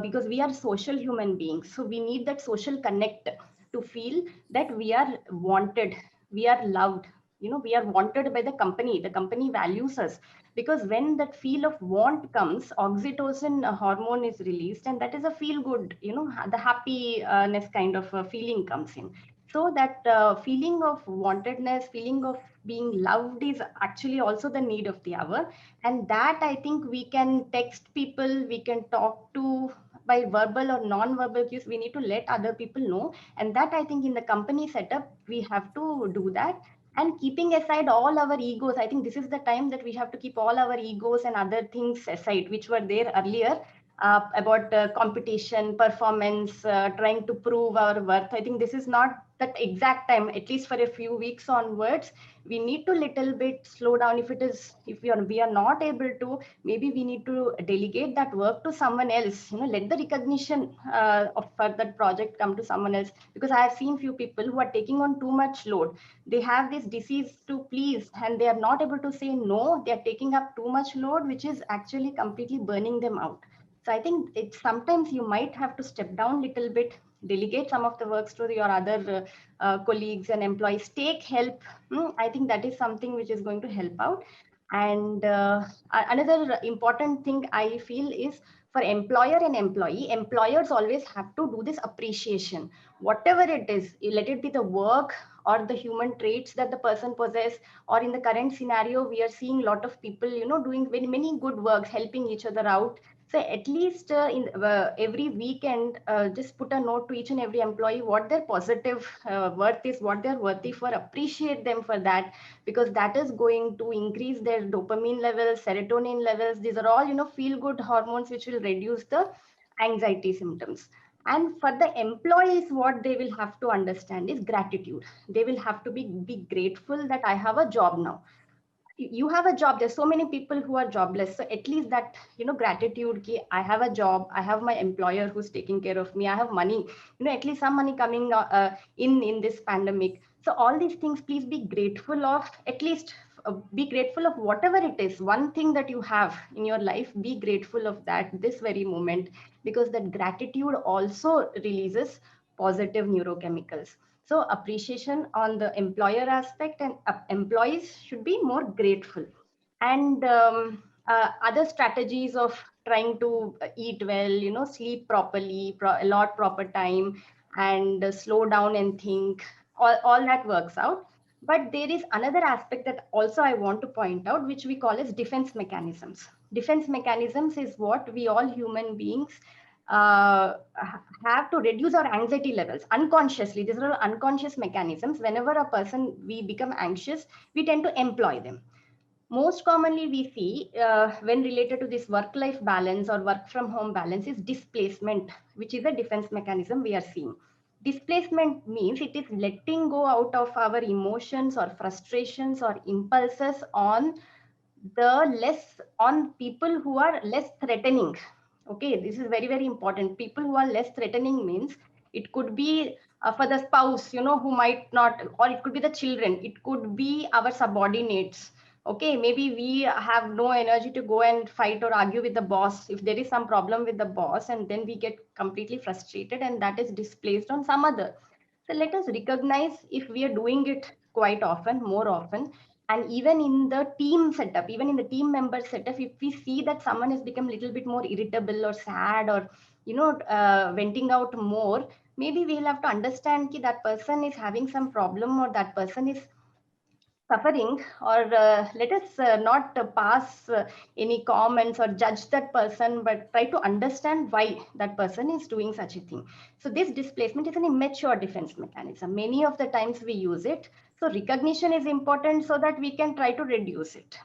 Speaker 2: because we are social human beings, so we need that social connect to feel that we are wanted, we are loved, we are wanted by the company values us. Because when that feel of want comes, oxytocin hormone is released, and that is a feel good, the happiness kind of feeling comes in. So that feeling of wantedness, feeling of being loved is actually also the need of the hour. And that I think we can text people, we can talk to by verbal or non-verbal cues, we need to let other people know. And that I think in the company setup we have to do that. And keeping aside all our egos, I think this is the time that we have to keep all our egos and other things aside which were there earlier. about competition, performance, trying to prove our worth. I think this is not that exact time, at least for a few weeks onwards. We need to little bit slow down. If we are not able to, maybe we need to delegate that work to someone else. Let the recognition for that project come to someone else. Because I have seen few people who are taking on too much load. They have this disease to please, and they are not able to say no. They are taking up too much load, which is actually completely burning them out. So I think it's sometimes you might have to step down a little bit, delegate some of the works to your other colleagues and employees, take help. I think that is something which is going to help out. And another important thing I feel is for employer and employee, employers always have to do this appreciation, whatever it is, let it be the work or the human traits that the person possess, or in the current scenario, we are seeing a lot of people, doing many good works, helping each other out. So at least in every weekend, just put a note to each and every employee what their positive worth is, what they're worthy for, appreciate them for that, because that is going to increase their dopamine levels, serotonin levels. These are all, feel good hormones which will reduce the anxiety symptoms. And for the employees, what they will have to understand is gratitude. They will have to be grateful that I have a job now. You have a job. There's so many people who are jobless, so at least that, gratitude ki I have a job, I have my employer who's taking care of me, I have money, at least some money coming in this pandemic. So all these things, please be grateful of. At least be grateful of whatever it is, one thing that you have in your life. Be grateful of that this very moment, because that gratitude also releases positive neurochemicals. So appreciation on the employer aspect, and employees should be more grateful. And other strategies of trying to eat well, sleep properly, allot proper time, and slow down and think, all that works out. But there is another aspect that also I want to point out, which we call as defense mechanisms. Defense mechanisms is what we all human beings have to reduce our anxiety levels unconsciously. These are all unconscious mechanisms. Whenever a person, we become anxious, we tend to employ them. Most commonly we see when related to this work-life balance or work from home balance is displacement, which is a defense mechanism we are seeing. Displacement means it is letting go out of our emotions or frustrations or impulses on people who are less threatening. Okay, this is very, very important. People who are less threatening means it could be for the spouse, who might not, or it could be the children, it could be our subordinates. Okay, maybe we have no energy to go and fight or argue with the boss if there is some problem with the boss, and then we get completely frustrated, and that is displaced on some other. So let us recognize if we are doing it quite often, more often. And even in the team setup, even in the team member setup, if we see that someone has become a little bit more irritable or sad, or venting out more, maybe we'll have to understand that that person is having some problem, or that person is suffering, or let us not pass any comments or judge that person, but try to understand why that person is doing such a thing. So this displacement is an immature defense mechanism. Many of the times we use it. So recognition is important so that we can try to reduce it.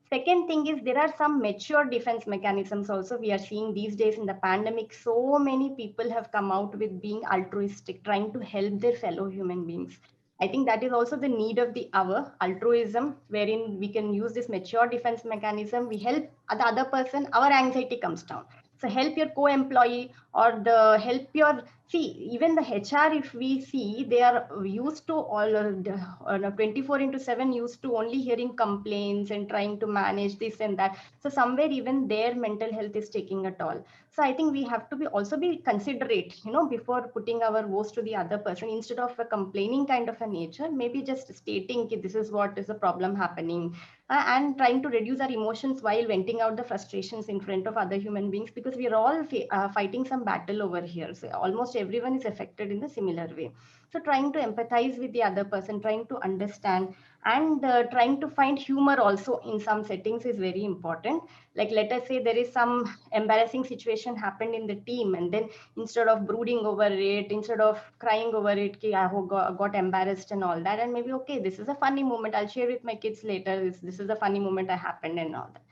Speaker 2: Second thing is, there are some mature defense mechanisms also we are seeing these days in the pandemic. So many people have come out with being altruistic, trying to help their fellow human beings. I think that is also the need of the hour, altruism, wherein we can use this mature defense mechanism. We help the other person, our anxiety comes down. So help your co-employee, or the help your, see, even the HR, if we see, they are used to all 24/7 used to only hearing complaints and trying to manage this and that. So somewhere even their mental health is taking a toll. So I think we have to also be considerate, before putting our woes to the other person. Instead of a complaining kind of a nature, maybe just stating this is what is the problem happening, and trying to reduce our emotions while venting out the frustrations in front of other human beings, because we are all fighting some battle over here. So almost everyone is affected in the similar way. So trying to empathize with the other person, trying to understand, and trying to find humor also in some settings is very important. Like, let us say there is some embarrassing situation happened in the team, and then instead of brooding over it, instead of crying over it, ki, I got embarrassed and all that, and maybe, okay, this is a funny moment, I'll share with my kids later, this is a funny moment that happened and all that.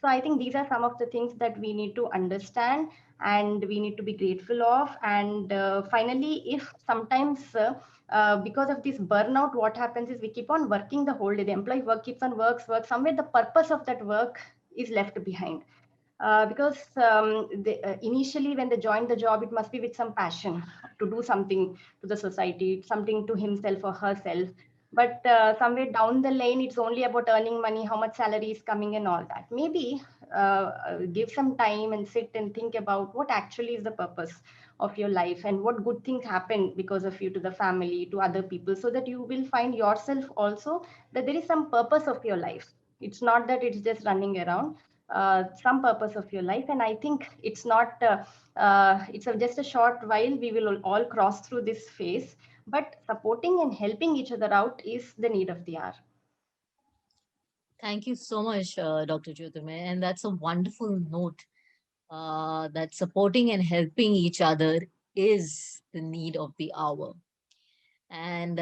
Speaker 2: So I think these are some of the things that we need to understand and we need to be grateful of. And finally, if sometimes because of this burnout, what happens is we keep on working the whole day. The employee keeps on work. Somewhere the purpose of that work is left behind. Because initially when they join the job, it must be with some passion to do something to the society, something to himself or herself. But somewhere down the lane, it's only about earning money, how much salary is coming and all that. Maybe give some time and sit and think about what actually is the purpose of your life and what good things happen because of you to the family, to other people, so that you will find yourself also that there is some purpose of your life. It's not that it's just running around, some purpose of your life. And I think it's not just a short while, we will all cross through this phase, but supporting and helping each other out is the need of the hour.
Speaker 1: Thank you so much, Dr. Jyotirmay. And that's a wonderful note, that supporting and helping each other is the need of the hour. And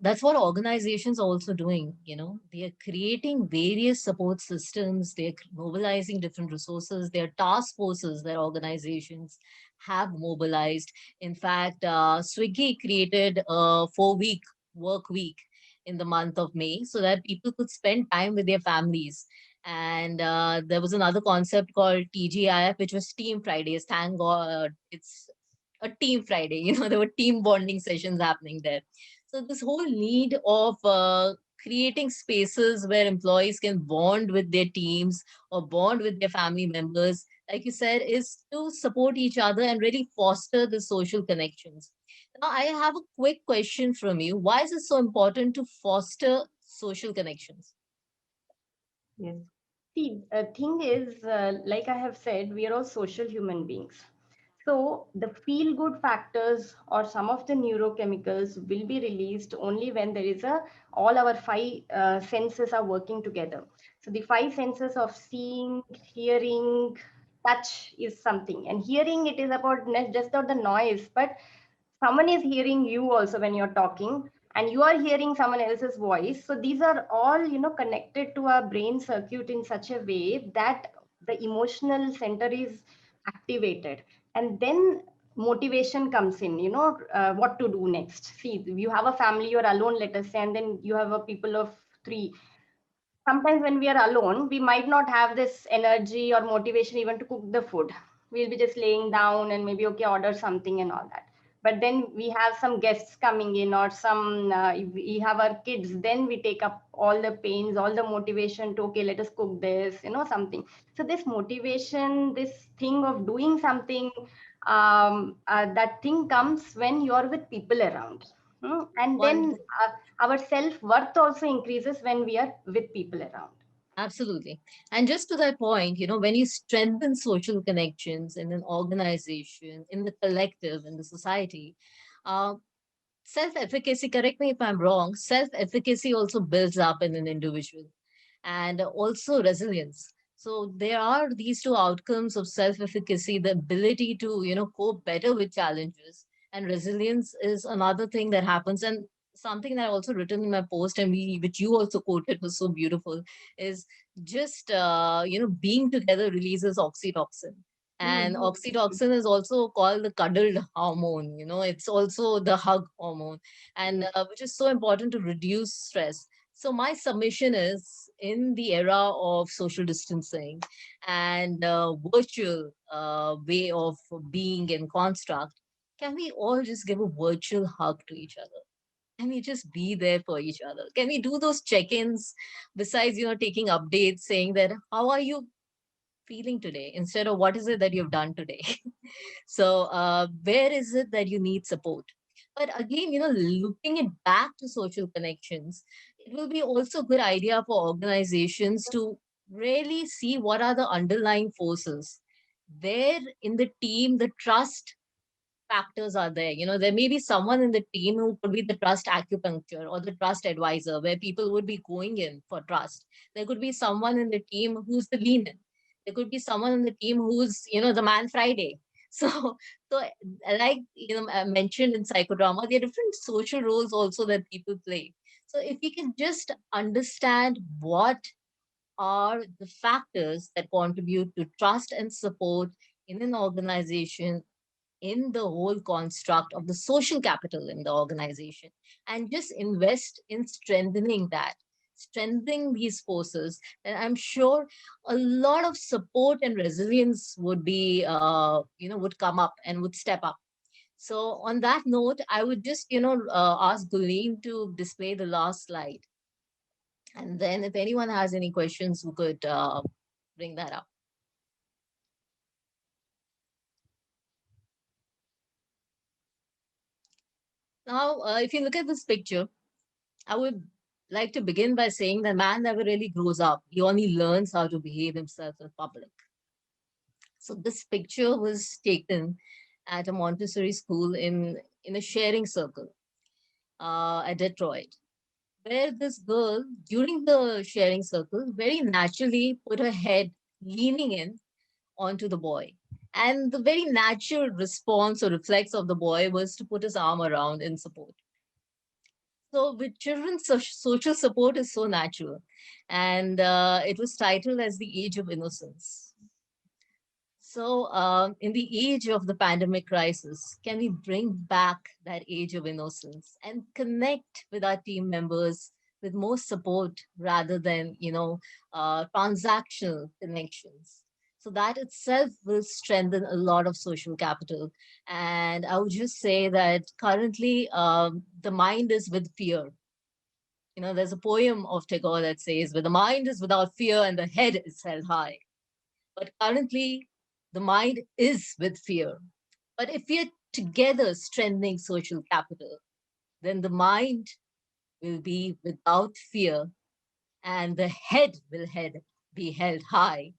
Speaker 1: that's what organizations are also doing. They are creating various support systems, they're mobilizing different resources, their task forces that organizations have mobilized. In fact, Swiggy created a 4-week work week in the month of May so that people could spend time with their families. And there was another concept called TGIF, which was Team Fridays. Thank God it's a team Friday. There were team bonding sessions happening there. So this whole need of creating spaces where employees can bond with their teams or bond with their family members, like you said, is to support each other and really foster the social connections. Now, I have a quick question from you. Why is it so important to foster social connections?
Speaker 2: Yes. See, thing is, like I have said, we are all social human beings. So the feel good factors or some of the neurochemicals will be released only when there is all our five senses are working together. So the five senses of seeing, hearing, touch is something, and hearing, it is about not just not the noise, but someone is hearing you also when you're talking, and you are hearing someone else's voice. So these are all connected to our brain circuit in such a way that the emotional center is activated, and then motivation comes in, what to do next. See, you have a family, you're alone, let us say, and then you have a people of three. Sometimes when we are alone, we might not have this energy or motivation even to cook the food. We'll be just laying down and maybe, okay, order something and all that. But then we have some guests coming in, or some if we have our kids, then we take up all the pains, all the motivation to, okay, let us cook this, something. So this motivation, this thing of doing something, that thing comes when you're with people around. And then
Speaker 1: Wonderful.
Speaker 2: our self-worth also increases when we are with people around.
Speaker 1: Absolutely. And just to that point, when you strengthen social connections in an organization, in the collective, in the society, uh, self-efficacy, correct me if I'm wrong, self-efficacy also builds up in an individual, and also resilience. So there are these two outcomes of self-efficacy, the ability to, cope better with challenges, and resilience is another thing that happens. And something that I also written in my post, and which you also quoted, was so beautiful, is just, being together releases oxytocin. And
Speaker 2: Mm-hmm.
Speaker 1: oxytocin is also called the cuddled hormone. It's also the hug hormone, and
Speaker 2: Yes.
Speaker 1: which is so important to reduce stress. So my submission is, in the era of social distancing and virtual way of being and construct, can we all just give a virtual hug to each other? Can we just be there for each other? Can we do those check-ins besides, taking updates, saying that, how are you feeling today, instead of what is it that you've done today? So, where is it that you need support? But again, looking it back to social connections, it will be also a good idea for organizations to really see what are the underlying forces. Where in the team the trust factors are there. There may be someone in the team who could be the trust acupuncture or the trust advisor, where people would be going in for trust. There could be someone in the team who's the lean in. There could be someone in the team who's, the man Friday. So, so like, I mentioned in psychodrama, there are different social roles also that people play. So if we can just understand what are the factors that contribute to trust and support in an organization, in the whole construct of the social capital in the organization, and just invest in strengthening that, strengthening these forces. And I'm sure a lot of support and resilience would be, would come up and would step up. So on that note, I would just, ask Gulleen to display the last slide. And then if anyone has any questions, we could bring that up. Now, if you look at this picture, I would like to begin by saying that man never really grows up. He only learns how to behave himself in public. So this picture was taken at a Montessori school in a sharing circle at Detroit, where this girl, during the sharing circle, very naturally put her head leaning in onto the boy. And the very natural response or reflex of the boy was to put his arm around in support. So with children, social support is so natural. And it was titled as The Age of Innocence. So in the age of the pandemic crisis, can we bring back that age of innocence and connect with our team members with more support rather than, transactional connections? So that itself will strengthen a lot of social capital. And I would just say that currently the mind is with fear. There's a poem of Tagore that says, where the mind is without fear and the head is held high. But currently, the mind is with fear. But if we are together strengthening social capital, then the mind will be without fear and the head will be held high.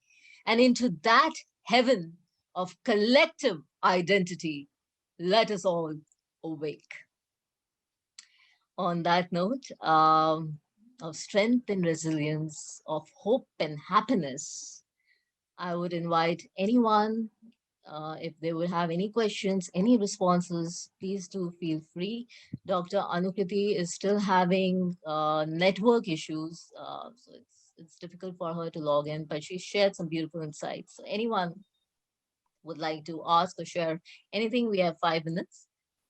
Speaker 1: And into that heaven of collective identity, let us all awake. On that note, of strength and resilience, of hope and happiness, I would invite anyone, if they would have any questions, any responses, please do feel free. Dr. Anukriti is still having network issues, so it's difficult for her to log in, but she shared some beautiful insights. So anyone would like to ask or share anything, we have 5 minutes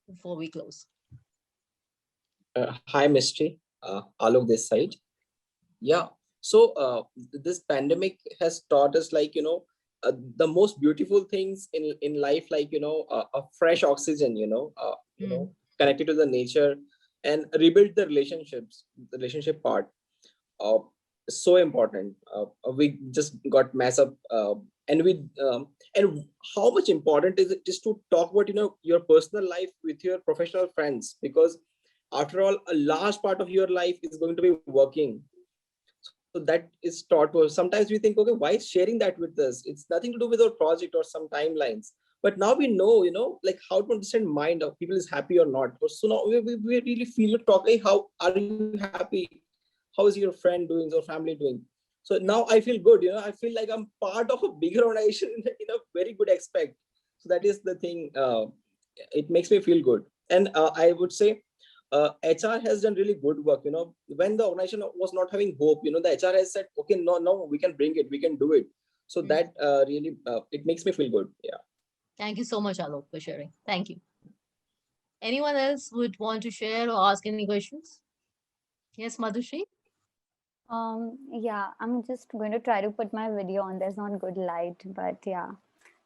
Speaker 1: before we close.
Speaker 8: Hi, Mystery. Alok this side. Yeah. So this pandemic has taught us, the most beautiful things in life, a fresh oxygen, connected to the nature and rebuild the relationship part. Uh, so important. We just got mess up, and how much important is it just to talk about your personal life with your professional friends, because after all, a large part of your life is going to be working. So that is taught to us. Sometimes we think, okay, why sharing that with us? It's nothing to do with our project or some timelines. But now we know, like how to understand mind of people is happy or not. So now we really feel to talk, hey, how are you happy? How is your friend doing, or family doing? So now I feel good, I feel like I'm part of a bigger organization in a very good aspect. So that is the thing. It makes me feel good. And I would say HR has done really good work. When the organization was not having hope, the HR has said, okay, no, we can bring it, we can do it. So that really, it makes me feel good. Yeah.
Speaker 1: Thank you so much, Alok, for sharing. Thank you. Anyone else would want to share or ask any questions? Yes, Madhushri?
Speaker 9: Yeah, I'm just going to try to put my video on. There's not good light, but yeah.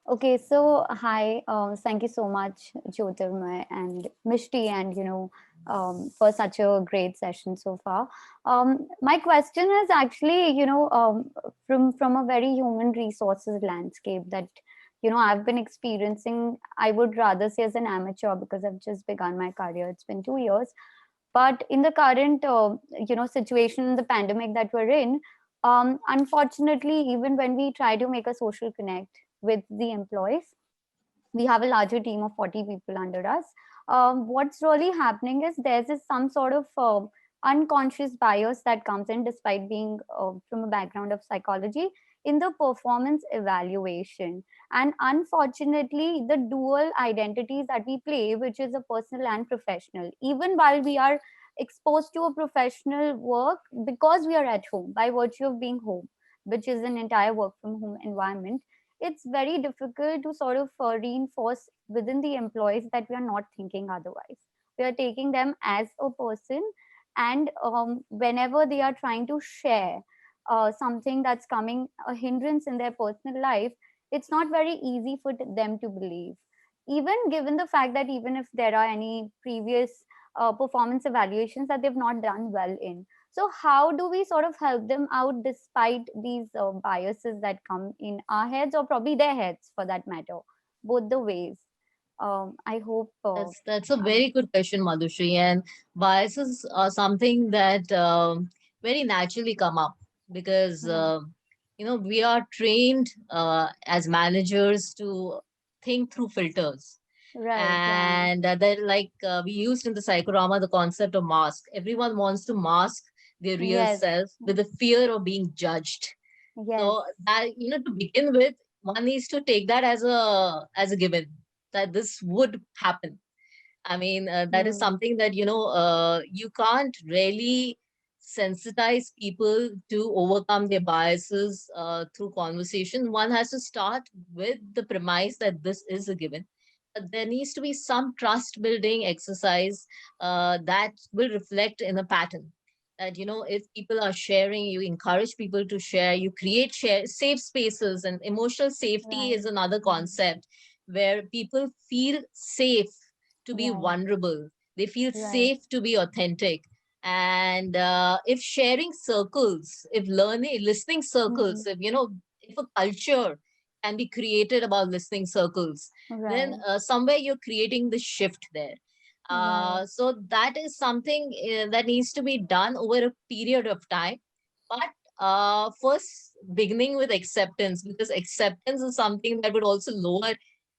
Speaker 9: Okay, so hi, thank you so much, Jyotirmay and Mishti, and for such a great session so far. My question is actually, from a very human resources landscape that I've been experiencing. I would rather say as an amateur, because I've just begun my career. It's been 2 years, but in the current situation in the pandemic that we're in, unfortunately, even when we try to make a social connect with the employees, we have a larger team of 40 people under us. What's really happening is there's some sort of unconscious bias that comes in, despite being from a background of psychology, in the performance evaluation. And unfortunately, the dual identities that we play, which is a personal and professional, even while we are exposed to a professional work, because we are at home by virtue of being home, which is an entire work from home environment, it's very difficult to sort of reinforce within the employees that we are not thinking otherwise. We are taking them as a person, and whenever they are trying to share something that's coming a hindrance in their personal life, it's not very easy for them to believe, even given the fact that even if there are any previous performance evaluations that they've not done well in. So how do we sort of help them out despite these biases that come in our heads, or probably their heads for that matter, both the ways? I hope
Speaker 1: That's a very good question, Madhushri. And biases are something that very naturally come up because we are trained as managers to think through filters.
Speaker 9: right, yeah,
Speaker 1: And then, like we used in the psychodrama, the concept of mask. Everyone wants to mask their real
Speaker 9: yes,
Speaker 1: self with the fear of being judged.
Speaker 9: yes,
Speaker 1: So that, to begin with, one needs to take that as a given that this would happen. I mean, that is
Speaker 9: hmm,
Speaker 1: something that, you can't really sensitize people to overcome their biases through conversation. One has to start with the premise that this is a given. But there needs to be some trust building exercise that will reflect in a pattern. That, if people are sharing, you encourage people to share, you create safe spaces, and emotional safety is
Speaker 9: right,
Speaker 1: another concept where people feel safe to be
Speaker 9: right,
Speaker 1: vulnerable. They feel
Speaker 9: right,
Speaker 1: safe to be authentic. And if sharing circles, if listening
Speaker 9: hmm,
Speaker 1: circles, if a culture can be created about listening circles, then
Speaker 9: right,
Speaker 1: somewhere you're creating the shift there.
Speaker 9: right,
Speaker 1: So that is something that needs to be done over a period of time. But first, beginning with acceptance, because acceptance is something that would also lower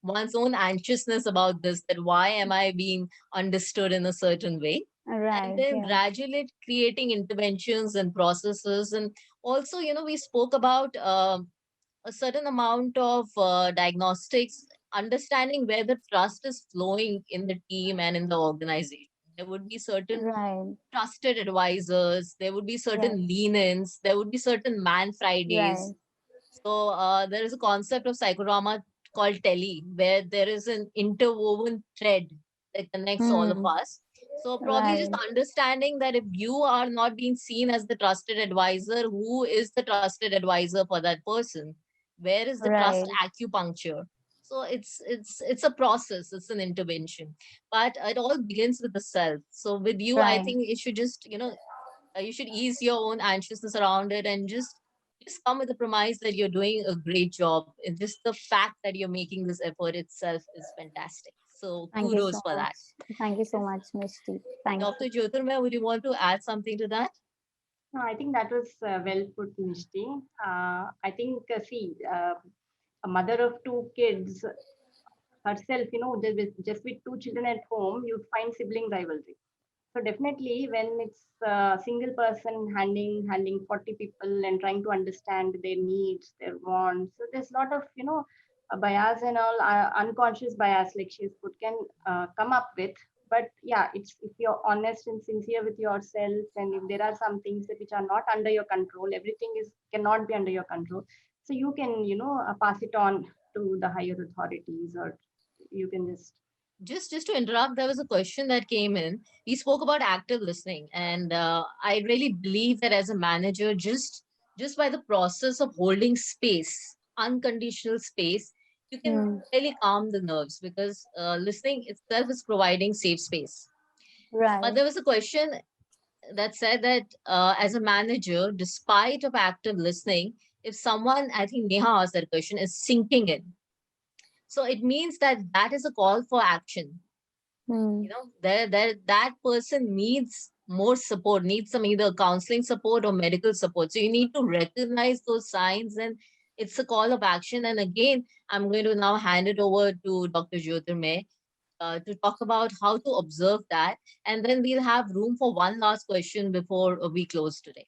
Speaker 1: one's own anxiousness about this, that why am I being understood in a certain way? And
Speaker 9: right,
Speaker 1: then
Speaker 9: yeah,
Speaker 1: gradually creating interventions and processes. And also, we spoke about a certain amount of diagnostics, understanding where the trust is flowing in the team and in the organization. There would be certain
Speaker 9: right,
Speaker 1: trusted advisors, there would be
Speaker 9: yes,
Speaker 1: certain lean-ins, there would be certain man
Speaker 9: right,
Speaker 1: Fridays. So there is a concept of psychodrama called tele, where there is an interwoven thread that connects all of
Speaker 9: hmm,
Speaker 1: us. So probably just
Speaker 9: right,
Speaker 1: understanding that if you are not being seen as the trusted advisor, who is the trusted advisor for that person? Where is the trust
Speaker 9: right,
Speaker 1: acupuncture? So it's a process, it's an intervention, but it all begins with the self. So with you, I
Speaker 9: right.
Speaker 1: think it should just you should ease your own anxiousness around it, and just come with the premise that you're doing a great job. And just the fact that you're making this effort itself is fantastic. So
Speaker 9: Thank you so
Speaker 1: kudos for
Speaker 9: much.
Speaker 1: that.
Speaker 9: Thank you so
Speaker 1: Yes.
Speaker 9: much, Mishti. Thank
Speaker 1: Dr.
Speaker 9: you.
Speaker 1: Jyotirmay, would you want to add something to that?
Speaker 2: No, I think that was well put, Mishti. I think, see, a mother of two kids herself, just with two children at home, you find sibling rivalry. So definitely, when it's a single person handling 40 people and trying to understand their needs, their wants, so there's a lot of a bias and all unconscious bias, like she's put, can come up with. But yeah, it's if you're honest and sincere with yourself, and if there are some things that which are not under your control, everything is cannot be under your control. So you can pass it on to the higher authorities, or you can just
Speaker 1: Just to interrupt, there was a question that came in. We spoke about active listening, and I really believe that as a manager, just by the process of holding space, unconditional space, you can
Speaker 9: Hmm.
Speaker 1: really calm the nerves, because listening itself is providing safe space. But
Speaker 9: Right.
Speaker 1: there was a question that said that as a manager, despite of active listening, if someone, I think Neha asked that question, is sinking in, so it means that that is a call for action.
Speaker 9: Hmm.
Speaker 1: There that person needs more support, needs some either counseling support or medical support. So you need to recognize those signs, and it's a call of action. And again, I'm going to now hand it over to Dr. Jyotirmay to talk about how to observe that, and then we'll have room for one last question before we close today.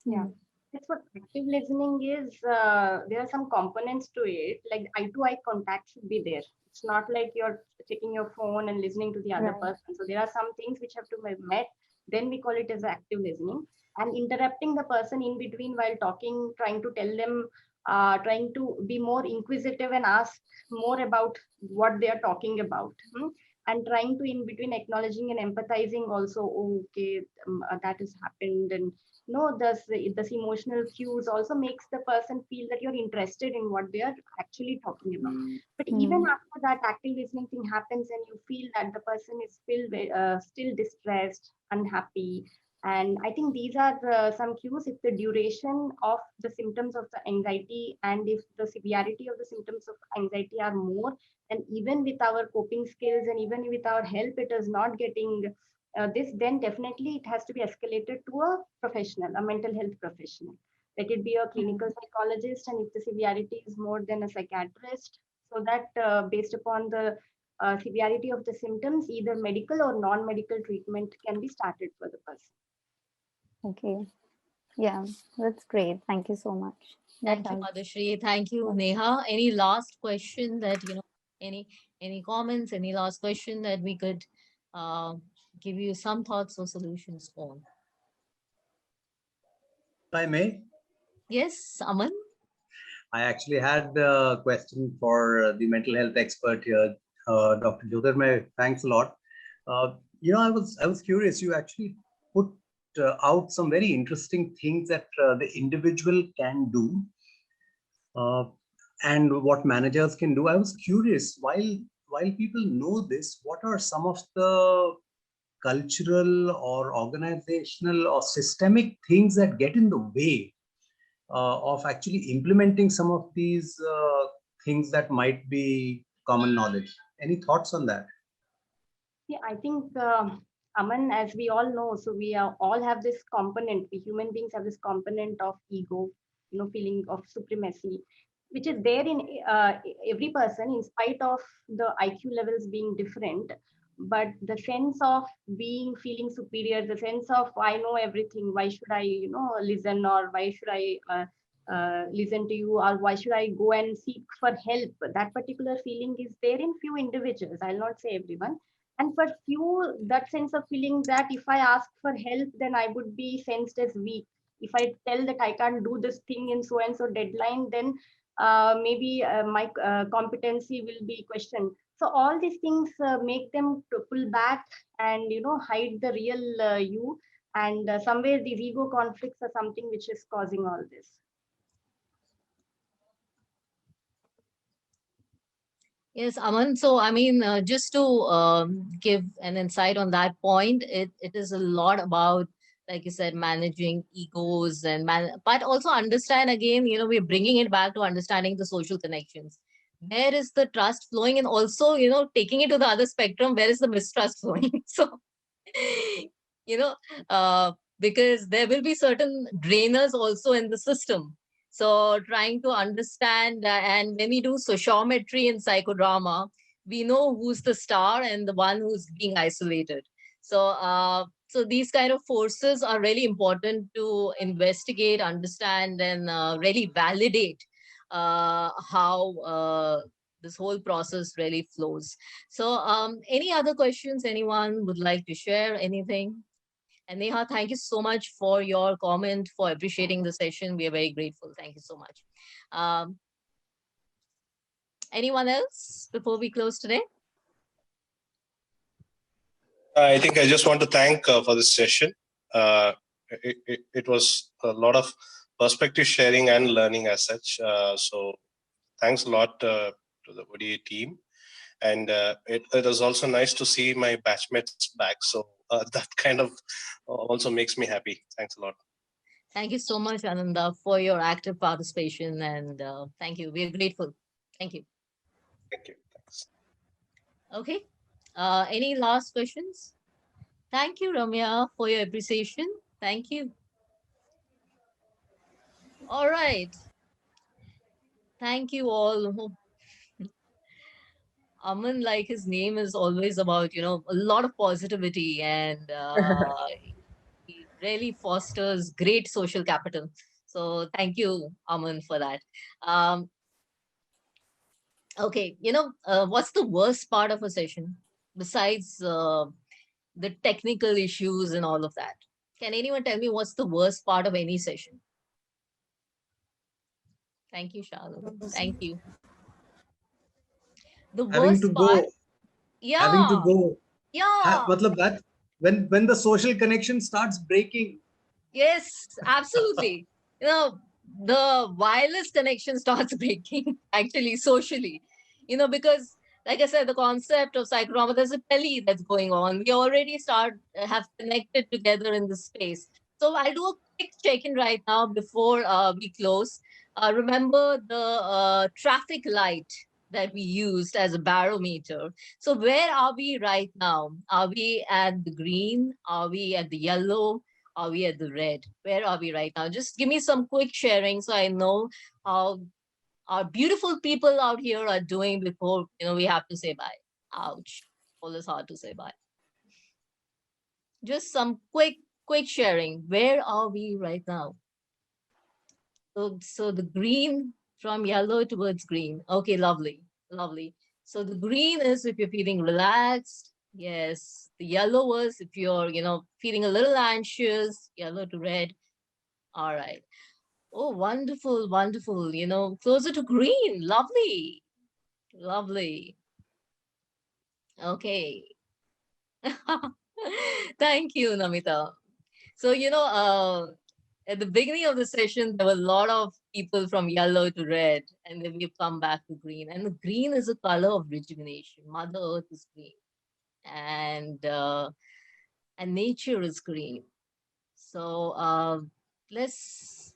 Speaker 2: yeah.
Speaker 9: Hmm.
Speaker 2: That's what active listening is. There are some components to it, like eye to eye contact should be there. It's not like you're checking your phone and listening to the other
Speaker 9: Right.
Speaker 2: person. So there are some things which have to be met then we call it as active listening. And interrupting the person in between while talking, trying to tell them, trying to be more inquisitive and ask more about what they are talking about. And trying to in between acknowledging and empathizing also. Oh, okay, that has happened. And this emotional cues also makes the person feel that you're interested in what they are actually talking about. But even after that active listening thing happens and you feel that the person is still distressed, unhappy, and I think these are some cues. If the duration of the symptoms of the anxiety and if the severity of the symptoms of anxiety are more, and even with our coping skills and even with our help, it is not getting this, then definitely it has to be escalated to a professional, a mental health professional. Let it be a clinical psychologist, and if the severity is more than a psychiatrist, so that based upon the severity of the symptoms, either medical or non-medical treatment can be started for the person.
Speaker 9: Okay. Yeah, that's great. Thank you so much. That
Speaker 1: Thank you,
Speaker 9: helps.
Speaker 1: Madhushree. Thank you, Neha. Any last question that, any comments, any last question that we could uh, give you some thoughts or solutions on?
Speaker 10: If I may,
Speaker 1: Yes, Aman?
Speaker 10: I actually had a question for the mental health expert here, Dr. Jyotirmay. Thanks a lot. I was curious. You actually put out some very interesting things that the individual can do, and what managers can do. I was curious. While people know this, what are some of the cultural or organizational or systemic things that get in the way of actually implementing some of these things that might be common knowledge? Any thoughts on that?
Speaker 2: Yeah, I think, Aman, as we all know, so all have this component. We human beings have this component of ego, feeling of supremacy, which is there in every person, in spite of the IQ levels being different. But the sense of feeling superior, the sense of I know everything. Why should I, listen, or why should I listen to you, or why should I go and seek for help? That particular feeling is there in few individuals. I'll not say everyone. And for few, that sense of feeling that if I ask for help, then I would be sensed as weak. If I tell that I can't do this thing in so and so deadline, then maybe my competency will be questioned. So all these things make them to pull back and hide the real you. And somewhere these ego conflicts are something which is causing all this.
Speaker 1: Yes, Aman. So, I mean, just to give an insight on that point, it is a lot about, like you said, managing egos but also understand again, we're bringing it back to understanding the social connections. Where is the trust flowing? And also, taking it to the other spectrum, where is the mistrust flowing? So, you know, because there will be certain drainers also in the system. So trying to understand, and when we do sociometry in psychodrama, we know who's the star and the one who's being isolated. So these kind of forces are really important to investigate, understand, and really validate how this whole process really flows. So any other questions anyone would like to share? Anything? And Neha, thank you so much for your comment, for appreciating the session. We are very grateful. Thank you so much. Anyone else before we close today?
Speaker 4: I think I just want to thank for this session. It was a lot of perspective sharing and learning as such. So thanks a lot to the ODA team. And it is also nice to see my batchmates back. So that kind of also makes me happy. Thanks a lot.
Speaker 1: Thank you so much, Ananda, for your active participation. And thank you. We're grateful. Thank you.
Speaker 4: Thank you. Thanks.
Speaker 1: Okay. Any last questions? Thank you, Ramya, for your appreciation. Thank you. All right. Thank you all. Aman, like his name is always about, a lot of positivity, and he really fosters great social capital. So thank you, Aman, for that. Okay, what's the worst part of a session besides the technical issues and all of that. Can anyone tell me what's the worst part of any session? Thank you, Charlotte. Thank you. The
Speaker 10: Having to
Speaker 1: worst part,
Speaker 10: go,
Speaker 1: yeah,
Speaker 10: having to go.
Speaker 1: yeah,
Speaker 10: Matlab that when the social connection starts breaking.
Speaker 1: yes, absolutely. The wireless connection starts breaking actually socially, because like I said, the concept of psychodrama, there's a tele that's going on. We already have connected together in this space. So I'll do a quick check-in right now before we close. Remember the traffic light that we used as a barometer. So where are we right now? Are we at the green? Are we at the yellow? Are we at the red? Where are we right now? Just give me some quick sharing so I know how our beautiful people out here are doing before we have to say bye. Ouch. Always hard to say bye. Just some quick sharing. Where are we right now? So the green from yellow towards green. Okay, lovely. Lovely. So the green is if you're feeling relaxed. Yes. The yellow was if you're, feeling a little anxious, yellow to red. All right. Oh, wonderful, wonderful. Closer to green. Lovely. Lovely. Okay. Thank you, Namita. So, at the beginning of the session, there were a lot of people from yellow to red, and then we've come back to green. And the green is a color of rejuvenation. Mother Earth is green. And nature is green. So let's,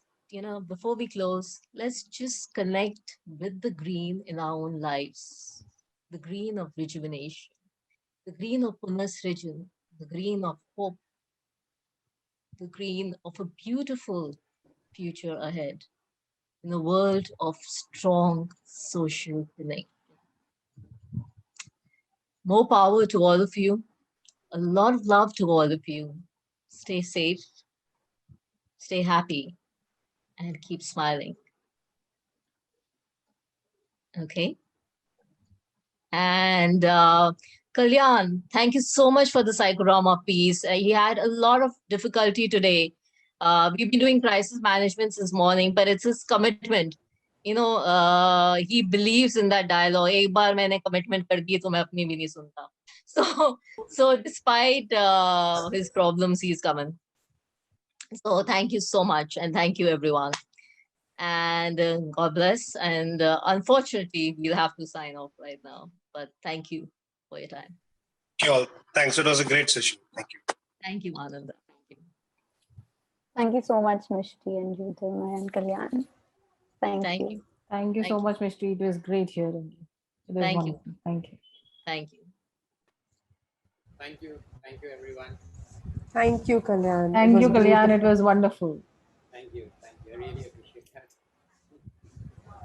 Speaker 1: before we close, let's just connect with the green in our own lives. The green of rejuvenation, the green of Punasrijan, the green of hope, the green of a beautiful future ahead in a world of strong social connection. More power to all of you. A lot of love to all of you. Stay safe, stay happy, and keep smiling. Okay. And Kalyan, thank you so much for the psychodrama piece. He had a lot of difficulty today. We've been doing crisis management since morning, but it's his commitment. He believes in that dialogue. एक बार मैंने commitment कर दी तो मैं अपनी भी नहीं सुनता. So despite his problems, he's coming. So thank you so much, and thank you everyone. And God bless. And unfortunately, we'll have to sign off right now. But thank you for your time.
Speaker 4: Thank you all. Thanks. It was a great session. Thank you.
Speaker 1: Thank you, Ananda. Thank you.
Speaker 9: Thank you so much, Mishti and Jyotirmay and Kalyan. Thank you.
Speaker 11: Thank you so much, Mishti. It was great hearing you. It was
Speaker 1: Thank you.
Speaker 11: wonderful. Thank you.
Speaker 1: Thank you.
Speaker 3: Thank you. Thank you, everyone.
Speaker 12: Thank you, Kalyan.
Speaker 11: Thank you, Kalyan. It was wonderful.
Speaker 3: Thank you. Thank you. I really